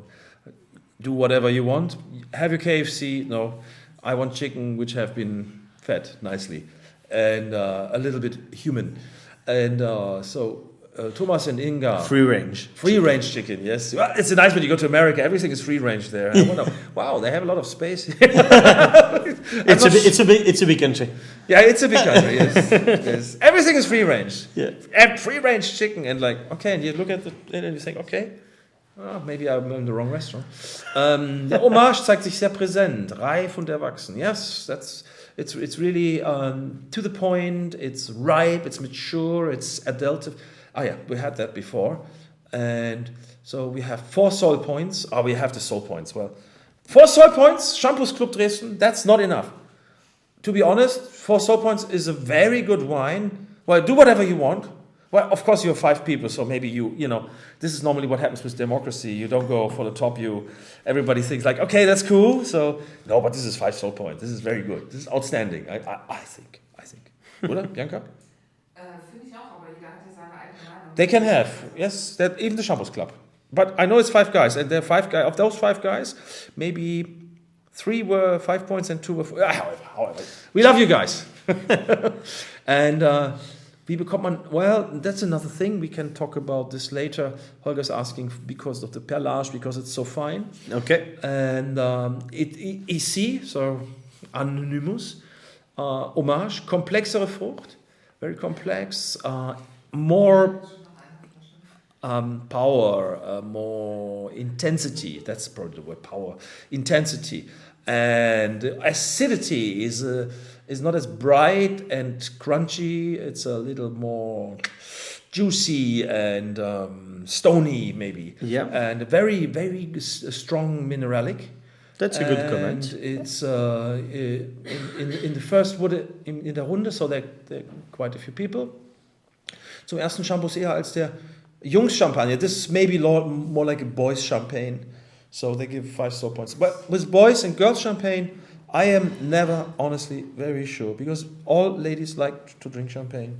do whatever you want. Have your KFC, no. I want chicken which have been fed nicely and a little bit human. And Thomas and Inga. Free range chicken, yes. Well, it's nice when you go to America, everything is free range there. I wonder, wow, they have a lot of space. It's a big country. Yeah, it's a big country, yes. Everything is free range. Yeah. And free range chicken, and and you look at it and you think, okay, maybe I'm in the wrong restaurant. Der Hommage zeigt sich sehr präsent, reif und erwachsen. Yes, it's really to the point, it's ripe, it's mature, it's adultive. We had that before. And so we have 4 soul points. We have the soul points. Well, 4 soul points, Shampoos Club Dresden, that's not enough. To be honest, 4 soul points is a very good wine. Well, do whatever you want. Well, of course, you're 5 people, so maybe this is normally what happens with democracy. You don't go for the top. Everybody thinks like, okay, that's cool. So, no, but this is 5 soul points. This is very good. This is outstanding, I think. Oder, Bianca? Finde ich auch, aber jeder hat ja seine eigene Meinung. They can have, yes, that even the Shampoos Club. But I know it's 5 guys, and there are 5 guys. Of those 5 guys, maybe 3 were 5 points and 2 were 4. However, we love you guys. And wie bekommt man? Well, that's another thing. We can talk about this later. Holger's asking because of the perlage, because it's so fine. Okay. And ici, so anonymous, hommage, komplexere Frucht, very complex, more power, more intensity. That's probably the word, power, intensity, and acidity is not as bright and crunchy. It's a little more juicy and stony, maybe. Yeah. And very, very strong mineralic. That's a good comment. It's in the first in der Runde, so there are quite a few people. Zum ersten Shampoo eher als der Jungs-Champagner. This is maybe more like a boys' champagne. So they give 5 soul points. But with boys and girls champagne, I am never honestly very sure because all ladies like to drink champagne.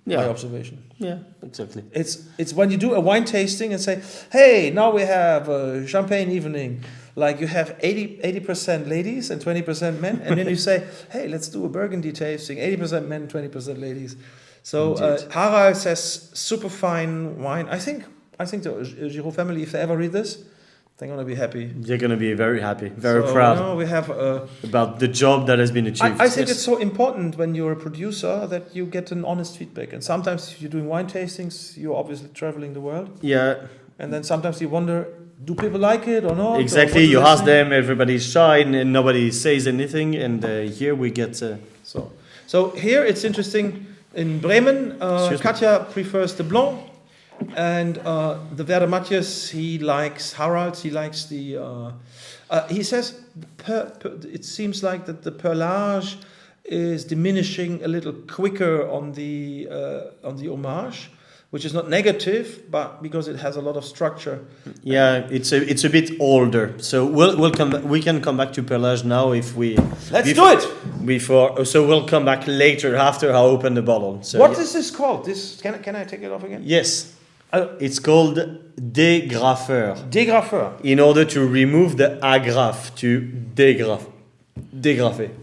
Yeah. My observation. Yeah, exactly. It's when you do a wine tasting and say, hey, now we have a champagne evening. Like you have 80% ladies and 20% men. And then you say, hey, let's do a Burgundy tasting. 80% men, 20% ladies. So Harald says super fine wine. I think I think the Giraud family, if they ever read this, they're going to be happy. They're going to be very happy, very proud we have about the job that has been achieved. I think it's so important when you're a producer that you get an honest feedback. And sometimes if you're doing wine tastings, you're obviously traveling the world. Yeah. And then sometimes you wonder, do people like it or not? Exactly. You ask them, everybody's shy and nobody says anything. And here we get... So here it's interesting. In Bremen, Katja prefers the Blanc. And the Werder Matthias, he likes Harald, he likes the... he says it seems like that the perlage is diminishing a little quicker on the homage, which is not negative, but because it has a lot of structure. Yeah, it's a bit older. So we can come back to perlage now if we... Let's do it! So we'll come back later after I open the bottle. So what is this called? Can I take it off again? Yes. It's called dégraffeur. Dégraffeur. In order to remove the agrafe, to dégraffer.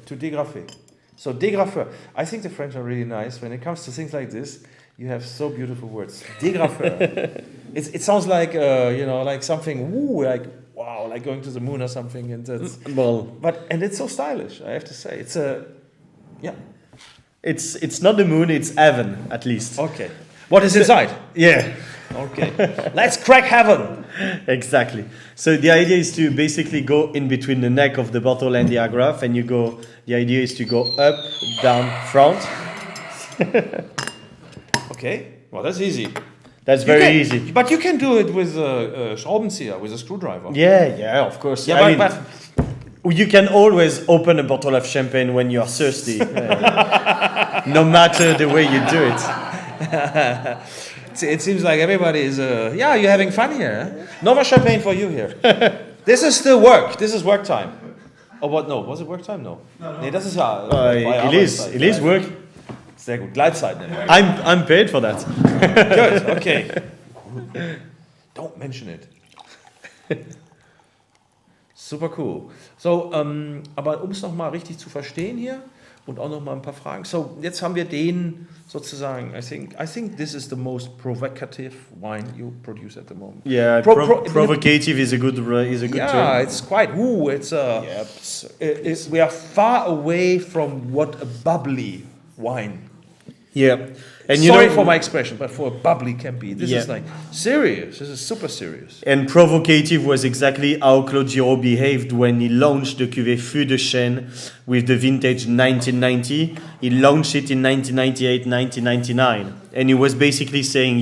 To dégraffer. So dégraffeur. I think the French are really nice. When it comes to things like this, you have so beautiful words. Dégraffeur. It sounds like like something like wow, like going to the moon or something. And that's and it's so stylish. I have to say, it's It's not the moon. It's heaven, at least. Okay. What is inside? Yeah. Okay. Let's crack heaven. Exactly. So the idea is to basically go in between the neck of the bottle and the agrafe, and the idea is to go up, down, front. Okay. Well, that's easy. That's very easy. But you can do it with a Schraubenzieher, with a screwdriver. Yeah, of course. Yeah, but you can always open a bottle of champagne when you are thirsty, no matter the way you do it. It seems like everybody is, you're having fun here. Huh? No more champagne for you here. This is still work. This is work time. Oh, what? No, was it work time? No. Nee, das ist ja... it is work. Sehr gut. Gleitzeit. I'm paid for that. Good, okay. Don't mention it. Super cool. So, aber um es nochmal richtig zu verstehen hier und auch nochmal ein paar Fragen. So, jetzt haben wir den sozusagen, I think this is the most provocative wine you produce at the moment. Yeah, provocative is a good term. Yeah, it's quite, we are far away from what a bubbly wine. Yeah. And Sorry for my expression, but for a bubbly can be. This is like serious. This is super serious. And provocative was exactly how Claude Giraud behaved when he launched the cuvée Feu de Chêne with the vintage 1990. He launched it in 1998, 1999. And he was basically saying,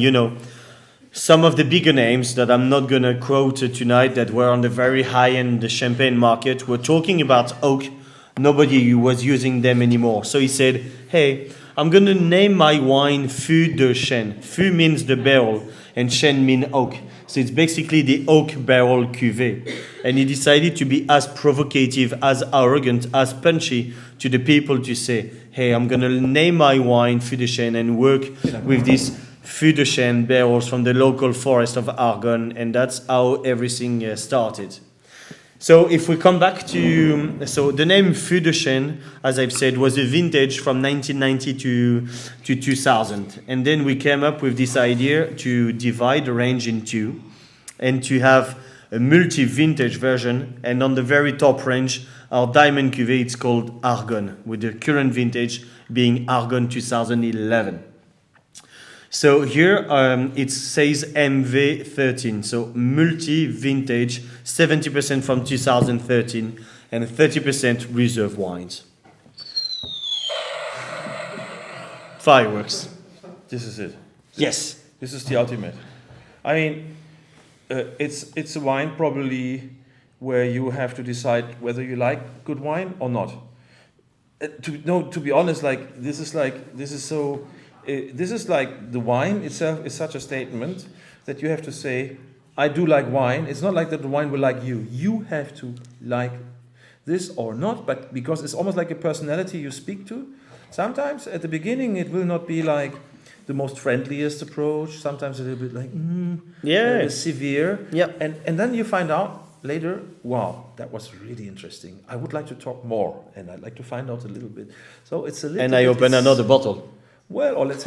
some of the bigger names that I'm not going to quote tonight that were on the very high end of the champagne market were talking about oak. Nobody was using them anymore. So he said, hey, I'm going to name my wine Feu de Chêne. Feu means the barrel, and Chêne means oak. So it's basically the oak barrel cuvée. And he decided to be as provocative, as arrogant, as punchy to the people to say, hey, I'm going to name my wine Feu de Chêne and work with these Feu de Chêne barrels from the local forest of Argonne. And that's how everything started. So if we come back to, the name Feu de Chêne, as I've said, was a vintage from 1990 to 2000. And then we came up with this idea to divide the range in two and to have a multi-vintage version. And on the very top range, our diamond cuvée, it's called Argonne, with the current vintage being Argonne 2011. So here it says MV13, so multi-vintage, 70% from 2013 and 30% reserve wines. Fireworks. This is it. Yes. This is the ultimate. I mean, it's a wine probably where you have to decide whether you like good wine or not. To be honest, this is like the wine itself is such a statement that you have to say, I do like wine. It's not like that the wine will like you. You have to like this or not, but because it's almost like a personality you speak to. Sometimes at the beginning it will not be like the most friendliest approach. Sometimes a little bit like, severe. Yep. And then you find out later, wow, that was really interesting. I would like to talk more and I'd like to find out a little bit. So it's a little And I open another bottle. Well, or let's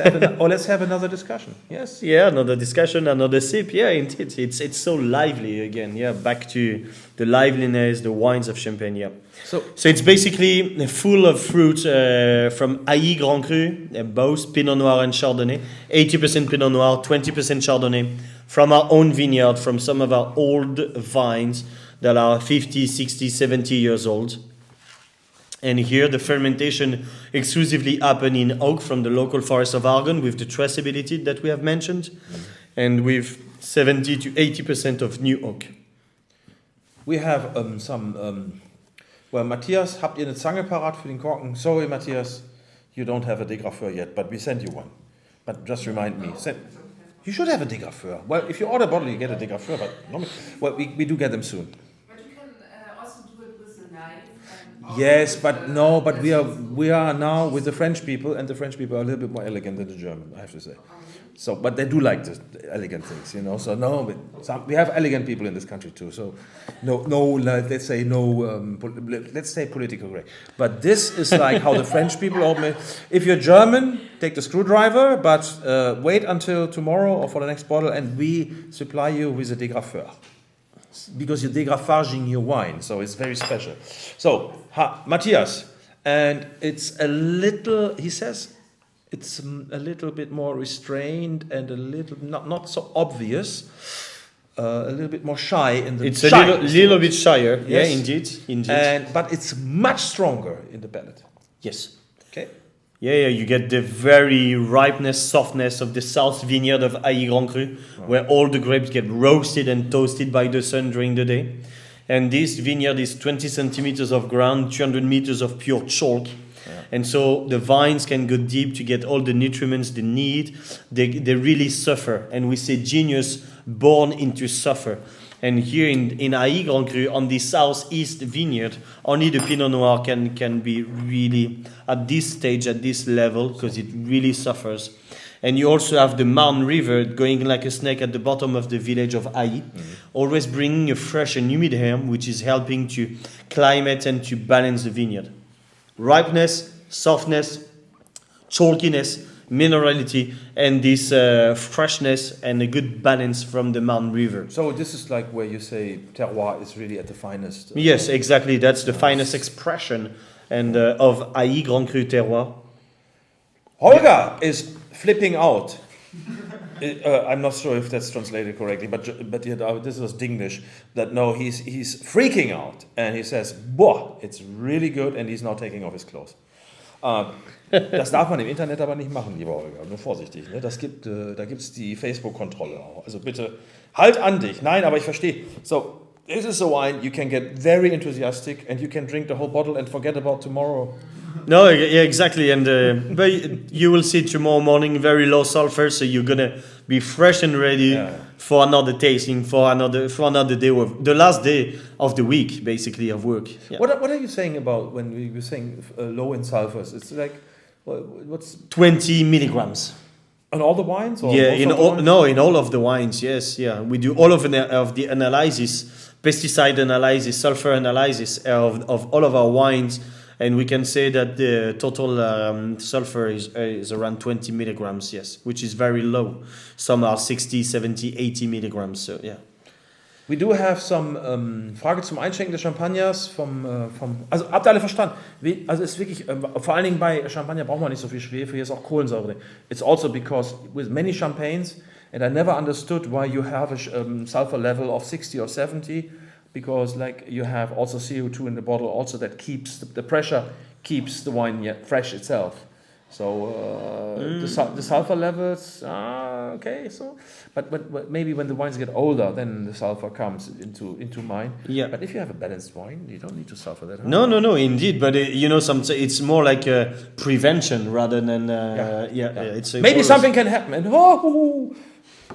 have another discussion. Yes. Yeah, another discussion, another sip. Yeah, indeed. It's so lively again. Yeah, back to the liveliness, the wines of Champagne. Yeah. So it's basically full of fruit from Ailly Grand Cru, both Pinot Noir and Chardonnay. 80% Pinot Noir, 20% Chardonnay, from our own vineyard, from some of our old vines that are 50, 60, 70 years old. And here the fermentation exclusively happen in oak from the local forest of Argonne with the traceability that we have mentioned, and with 70 to 80% of new oak. We have well, Matthias, habt ihr eine Zange parat für den Korken? Sorry, Matthias, you don't have a dégraffeur yet, but we send you one. But just remind me. You should have a dégraffeur. Well, if you order a bottle, you get a dégraffeur, but normally, well, we do get them soon. But you can also do it with the knife. Yes, but we are now with the French people, and the French people are a little bit more elegant than the German, I have to say. So, but they do like the elegant things, you know. So no, we have elegant people in this country too. So let's say let's say political correct. But this is like how the French people open it. If you're German, take the screwdriver, but wait until tomorrow or for the next bottle, and we supply you with a dégraffeur. Because you're dégraffaging your wine, so it's very special. So, Matthias, and it's a little, he says, it's a little bit more restrained and a little not so obvious, a little bit more shy in the. It's a little bit shyer, yes. Yeah, indeed. But it's much stronger in the palate. Yes. Okay. Yeah, you get the very ripeness, softness of the South Vineyard of Ailly Grand Cru, where all the grapes get roasted and toasted by the sun during the day. And this vineyard is 20 centimeters of ground, 200 meters of pure chalk. Yeah. And so the vines can go deep to get all the nutriments they need. They really suffer. And we say genius born into suffer. And here in Ailly Grand Cru, on the southeast vineyard, only the Pinot Noir can be really at this stage, at this level, because it really suffers. And you also have the Marne River going like a snake at the bottom of the village of Ailly, always bringing a fresh and humid air, which is helping to climate and to balance the vineyard. Ripeness, softness, chalkiness, minerality, and this freshness and a good balance from the Marne River. So this is like where you say terroir is really at the finest. Yes, exactly. That's the finest expression and of Ailly Grand Cru terroir. Holger is flipping out. I'm not sure if that's translated correctly, but this was Dinglish. That no, he's freaking out, and he says, "Boah, it's really good," and he's now taking off his clothes. Das darf man im Internet aber nicht machen, lieber Holger. Nur vorsichtig. Ne? Da gibt's die Facebook-Kontrolle auch. Also bitte halt an dich. Nein, aber ich verstehe. So, this is a wine you can get very enthusiastic, and you can drink the whole bottle and forget about tomorrow. No, yeah, exactly, and but you will see tomorrow morning very low sulfur, so you're gonna be fresh and ready for another tasting, for another day of the last day of the week, basically of work. Yeah. What are you saying about when we were saying low in sulfurs? It's like what's 20 milligrams. On all the wines? Or yeah, in all of the wines. Yes, yeah, we do all of the analysis, pesticide analysis, sulfur analysis of all of our wines. And we can say that the total sulfur is around 20 milligrams, yes, which is very low. Some are 60, 70, 80 milligrams, so yeah. We do have some Frage zum Einschenken des Champagners also habt ihr alle verstanden? Also ist wirklich, vor allen Dingen bei Champagner braucht man nicht so viel Schwefel, hier ist auch Kohlensäure drin. It's also because with many champagnes, and I never understood why you have a sulfur level of 60 or 70, because like you have also CO2 in the bottle, also that keeps the pressure keeps the wine fresh itself. So the sulfur levels okay. So, but maybe when the wines get older, then the sulfur comes into mind. Yeah. But if you have a balanced wine, you don't need to sulfur that. No, indeed. But it's more like a prevention rather than It's maybe something can happen and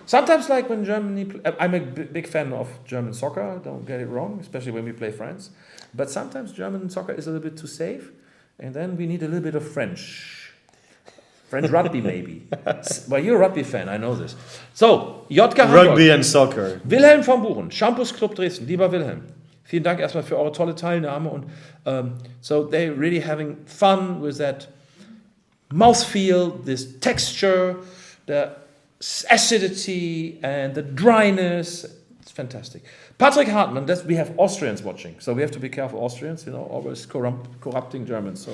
sometimes, like when Germany, I'm a big fan of German soccer, don't get it wrong, especially when we play France. But sometimes German soccer is a little bit too safe, and then we need a little bit of French rugby maybe. Well, you're a rugby fan, I know this. So, JK Hamburg. Rugby and soccer. Wilhelm von Buchen, Shampoos Club Dresden, lieber Wilhelm. Vielen Dank erstmal für eure tolle Teilnahme. Und so they're really having fun with that mouthfeel, this texture, the acidity and the dryness. It's fantastic. Patrick Hartmann, we have Austrians watching, so we have to be careful, Austrians, always corrupting Germans. So,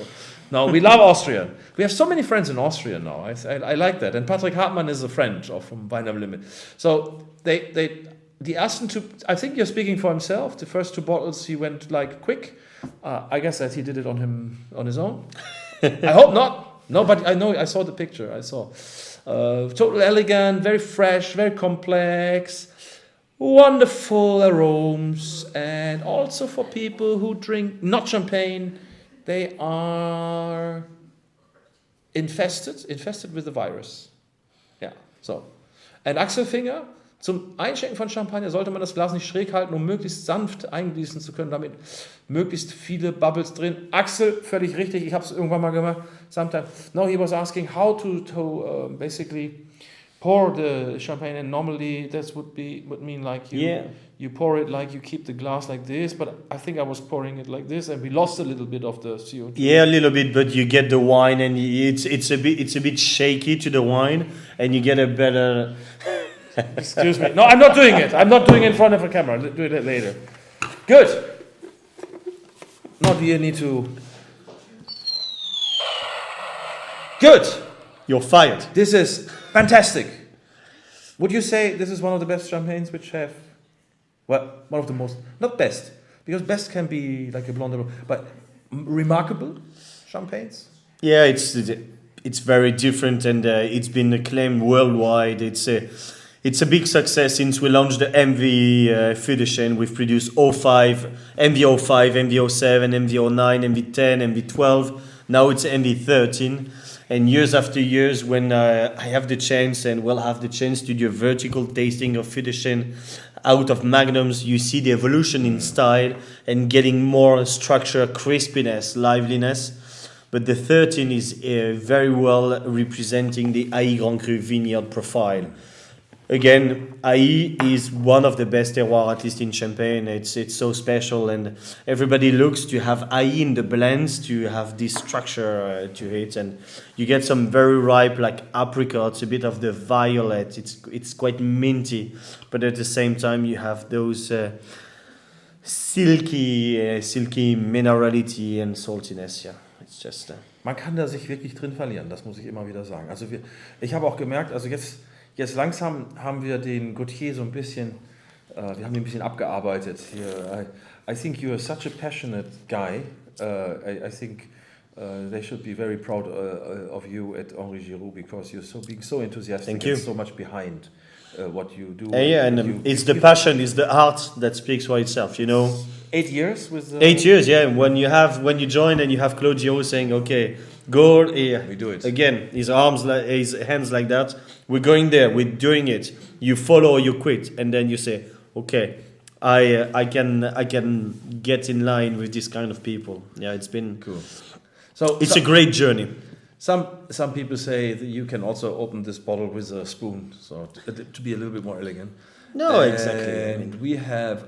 no, we love Austria. We have so many friends in Austria now. I like that. And Patrick Hartmann is a friend from Wein-am-Limit. So the ersten two, I think you're speaking for himself. The first 2 bottles he went like quick. I guess that he did it on his own. I hope not. No, but I know. I saw the picture. I saw total elegant, very fresh, very complex, wonderful aromas, and also for people who drink not champagne, they are infested with the virus. Yeah. So, and Achselfinger. Zum Einschenken von Champagner sollte man das Glas nicht schräg halten, um möglichst sanft eingießen zu können, damit möglichst viele Bubbles drin. Axel, völlig richtig, ich habe es irgendwann mal gemacht. Sometimes, no, he was asking how to basically pour the champagne, and normally that would mean like you pour it like you keep the glass like this, but I think I was pouring it like this, and we lost a little bit of the CO2. Yeah, a little bit, but you get the wine, and it's a bit shaky to the wine, and you get a better. Excuse me. No, I'm not doing it. I'm not doing it in front of a camera. I'll do it later. Good. Not you need to. Good. You're fired. This is fantastic. Would you say this is one of the best champagnes which have, well, one of the most, not best, because best can be like a blonde, but remarkable champagnes? Yeah, it's very different, and it's been acclaimed worldwide. It's a big success since we launched the MV Fideshen. We've produced MV05, MV07, MV09, MV10, MV12. Now it's MV13. And years after years, when I have the chance and will have the chance to do a vertical tasting of Fideshen out of magnums, you see the evolution in style and getting more structure, crispiness, liveliness. But the 13 is very well representing the Aïe Grand Cru vineyard profile. Again, Aïe is one of the best terroirs, at least in Champagne. It's so special, and everybody looks to have Aïe in the blends to have this structure to it, and you get some very ripe, like apricots, a bit of the violet. It's quite minty, but at the same time you have those silky minerality and saltiness. Yeah, it's just. Man kann da sich wirklich drin verlieren. Das muss ich immer wieder sagen. Also ich habe auch gemerkt, also Jetzt langsam haben wir den Gaultier so ein bisschen, wir haben ihn ein bisschen abgearbeitet hier. I think you are such a passionate guy. I think they should be very proud of you at Henri Giraud, because you're being so enthusiastic. Thank you. And so much behind what you do. And it's the passion, it's the art that speaks for itself, 8 years with 8 years, yeah. When you join and you have Claude Giraud saying, okay, go here. We do it. Again, his hands like that. We're going there. We're doing it. You follow or you quit, and then you say, okay, I can get in line with this kind of people. Yeah, it's been cool. So it's a great journey. Some people say that you can also open this bottle with a spoon, so to be a little bit more elegant. No, exactly. And we have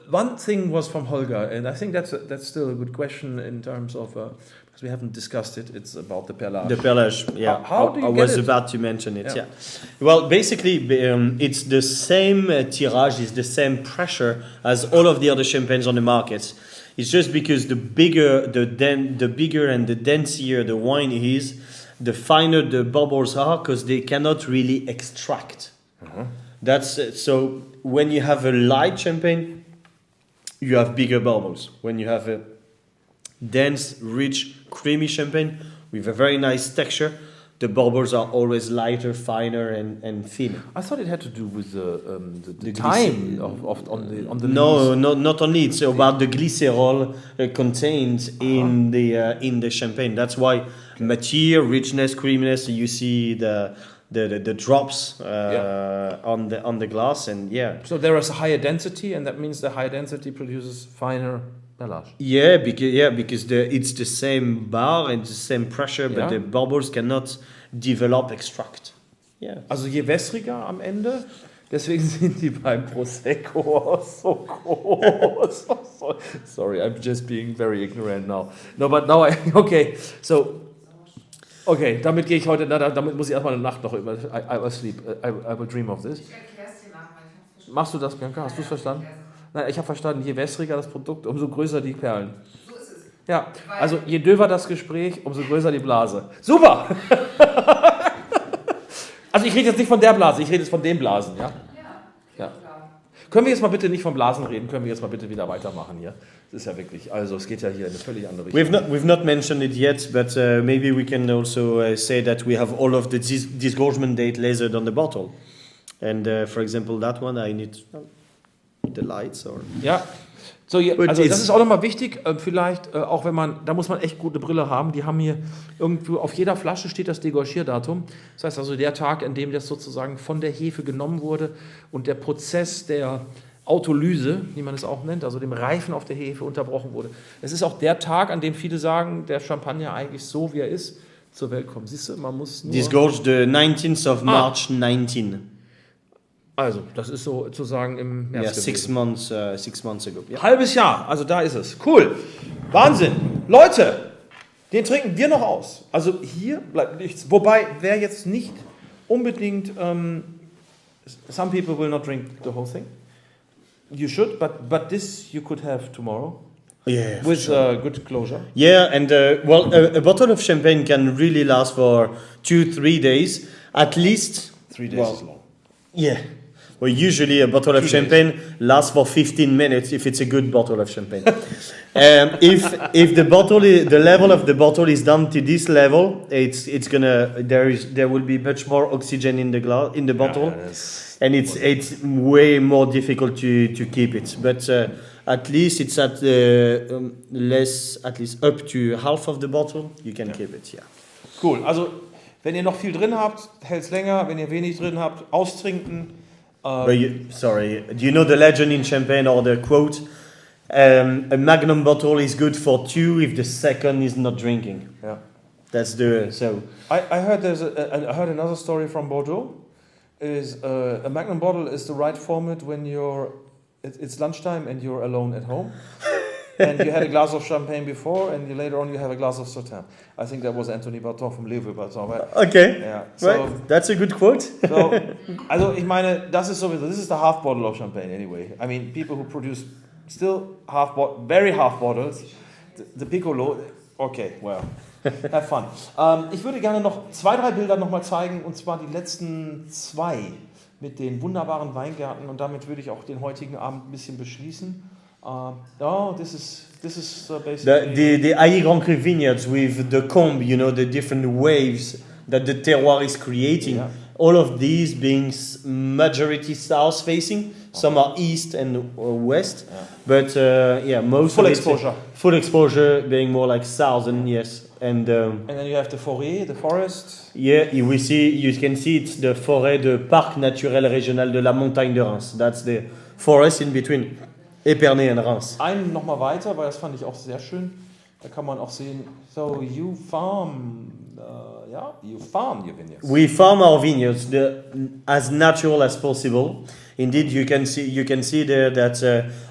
one thing was from Holger, and I think that's still a good question in terms of because we haven't discussed it. It's about the perlage. The perlage, yeah. How do you I get was it? about to mention it. Yeah. Well, basically, it's the same tirage, it's the same pressure as all of the other champagnes on the market. It's just because the bigger and the denser the wine is, the finer the bubbles are, because they cannot really extract. Uh-huh. That's so when you have a light champagne, you have bigger bubbles. When you have a dense, rich, creamy champagne with a very nice texture, the bubbles are always lighter, finer, and thinner. I thought it had to do with the time on the No, not only. It's about the glycerol contained in the champagne. That's why material, richness, creaminess. You see the drops on the glass, and yeah. So there is a higher density, and that means the higher density produces finer perlage. Yeah, because it's the same bar and the same pressure, but the bubbles cannot develop extract. Yeah. Also je wässriger am Ende, deswegen sind die beim Prosecco so groß. Sorry, I'm just being very ignorant now. No, but now okay. So Okay, damit gehe ich heute, damit muss ich erstmal eine Nacht noch über. I will sleep, I will dream of this. Ich erkläre es dir nachher. Ich hab's verstanden. Machst du das, Bianca? Hast du es verstanden? Nein, ich habe verstanden, je wässriger das Produkt, umso größer die Perlen. So ist es. Ja, also je döver das Gespräch, umso größer die Blase. Super! Also ich rede jetzt nicht von der Blase, ich rede jetzt von den Blasen, ja? Ja. Können wir jetzt mal bitte nicht von Blasen reden, können wir jetzt mal bitte wieder weitermachen hier? Das ist ja wirklich, also es geht ja hier in eine völlig andere Richtung. We've not mentioned it yet, but maybe we can also say that we have all of the disgorgement date lasered on the bottle. And for example, that one, I need the lights or... Ja, so, also das ist auch nochmal wichtig, vielleicht, auch wenn man, da muss man echt gute Brille haben, die haben hier irgendwo, auf jeder Flasche steht das Degorgierdatum, das heißt also der Tag, an dem das sozusagen von der Hefe genommen wurde und der Prozess der Autolyse, wie man es auch nennt, also dem Reifen auf der Hefe unterbrochen wurde. Es ist auch der Tag, an dem viele sagen, der Champagner eigentlich so, wie er ist, zur Welt kommt. Siehst du, man muss nur... Disgorged the 19th of March 19. Also, das ist sozusagen im März gewesen. 6 months ago. Yeah. Halbes Jahr, also da ist es. Cool. Wahnsinn. Leute, den trinken wir noch aus. Also hier bleibt nichts. Wobei, wer jetzt nicht unbedingt, some people will not drink the whole thing. You should, but this you could have tomorrow. Yeah, with sure. Good closure. Yeah, and a bottle of champagne can really last for 2-3 days. At least 3 days is long. Yeah. Well, usually a bottle of champagne lasts for 15 minutes if it's a good bottle of champagne. If the level of the bottle is down to this level, it's gonna there will be much more oxygen in the bottle, and it's way more difficult to keep it. But at least it's at least up to half of the bottle you can keep it. Yeah. Cool. Also wenn ihr noch viel drin habt, hält es länger. Wenn ihr wenig drin habt, austrinken. Do you know the legend in champagne or the quote? A magnum bottle is good for 2 if the second is not drinking. Yeah, that's so. I heard I heard another story from Bordeaux. Is a magnum bottle is the right format when it's lunchtime and you're alone at home. And you had a glass of champagne before, and later on you have a glass of Sauternes. I think that was Anthony Barton from Liebe Walinauten. Okay, yeah, so that's a good quote. Also ich meine, das ist sowieso, this is the half bottle of champagne anyway. I mean, people who produce still very half bottles, the Piccolo, okay, well, have fun. Ich würde gerne noch 2-3 Bilder nochmal zeigen, und zwar die letzten 2 mit den wunderbaren Weingärten, und damit würde ich auch den heutigen Abend ein bisschen beschließen. This is basically the Eine Grand Cru vineyards with the comb, you know, the different waves that the terroir is creating. Yeah. All of these being majority south facing, some are east and west, but most full of exposure. Full exposure being more like southern, yes. And then you have the forêt, the forest. Yeah, you can see it's the forêt de Parc Naturel Régional de la Montagne de Reims. That's the forest in between Épernay and Reims. Einen nochmal weiter, weil das fand ich auch sehr schön. Da kann man auch sehen, so you farm your vineyards. We farm our vineyards as natural as possible. Indeed, you can see there that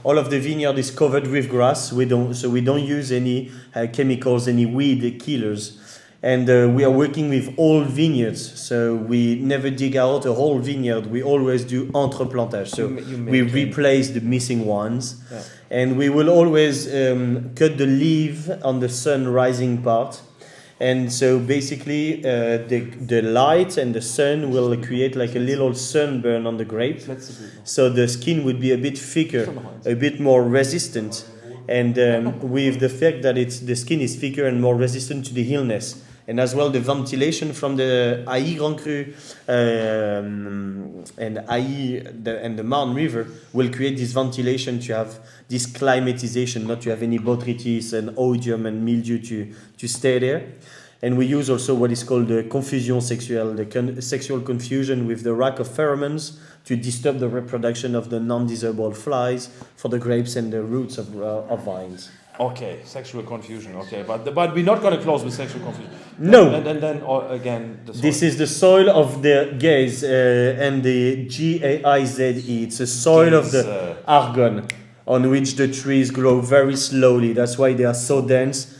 all of the vineyard is covered with grass. We don't use any chemicals, any weed killers. And we are working with old vineyards, so we never dig out a whole vineyard. We always do entreplantage, so we replace the missing ones. Yeah. And we will always cut the leaf on the sun rising part. And so basically the light and the sun will create like a little sunburn on the grape. So the skin would be a bit thicker, a bit more resistant. And with the fact that the skin is thicker and more resistant to the illness. And as well, the ventilation from the Eine Grand Cru and the Marne River will create this ventilation to have this climatization, not to have any botrytis and odium and mildew to stay there. And we use also what is called the confusion sexuelle, the sexual confusion with the rack of pheromones to disturb the reproduction of the non-desirable flies for the grapes and the roots of vines. Okay, sexual confusion. Okay, but we're not going to close with sexual confusion. No. And then again, the soil. This is the soil of the Gaize and the G-A-I-Z-E. It's a soil of the Argonne on which the trees grow very slowly. That's why they are so dense.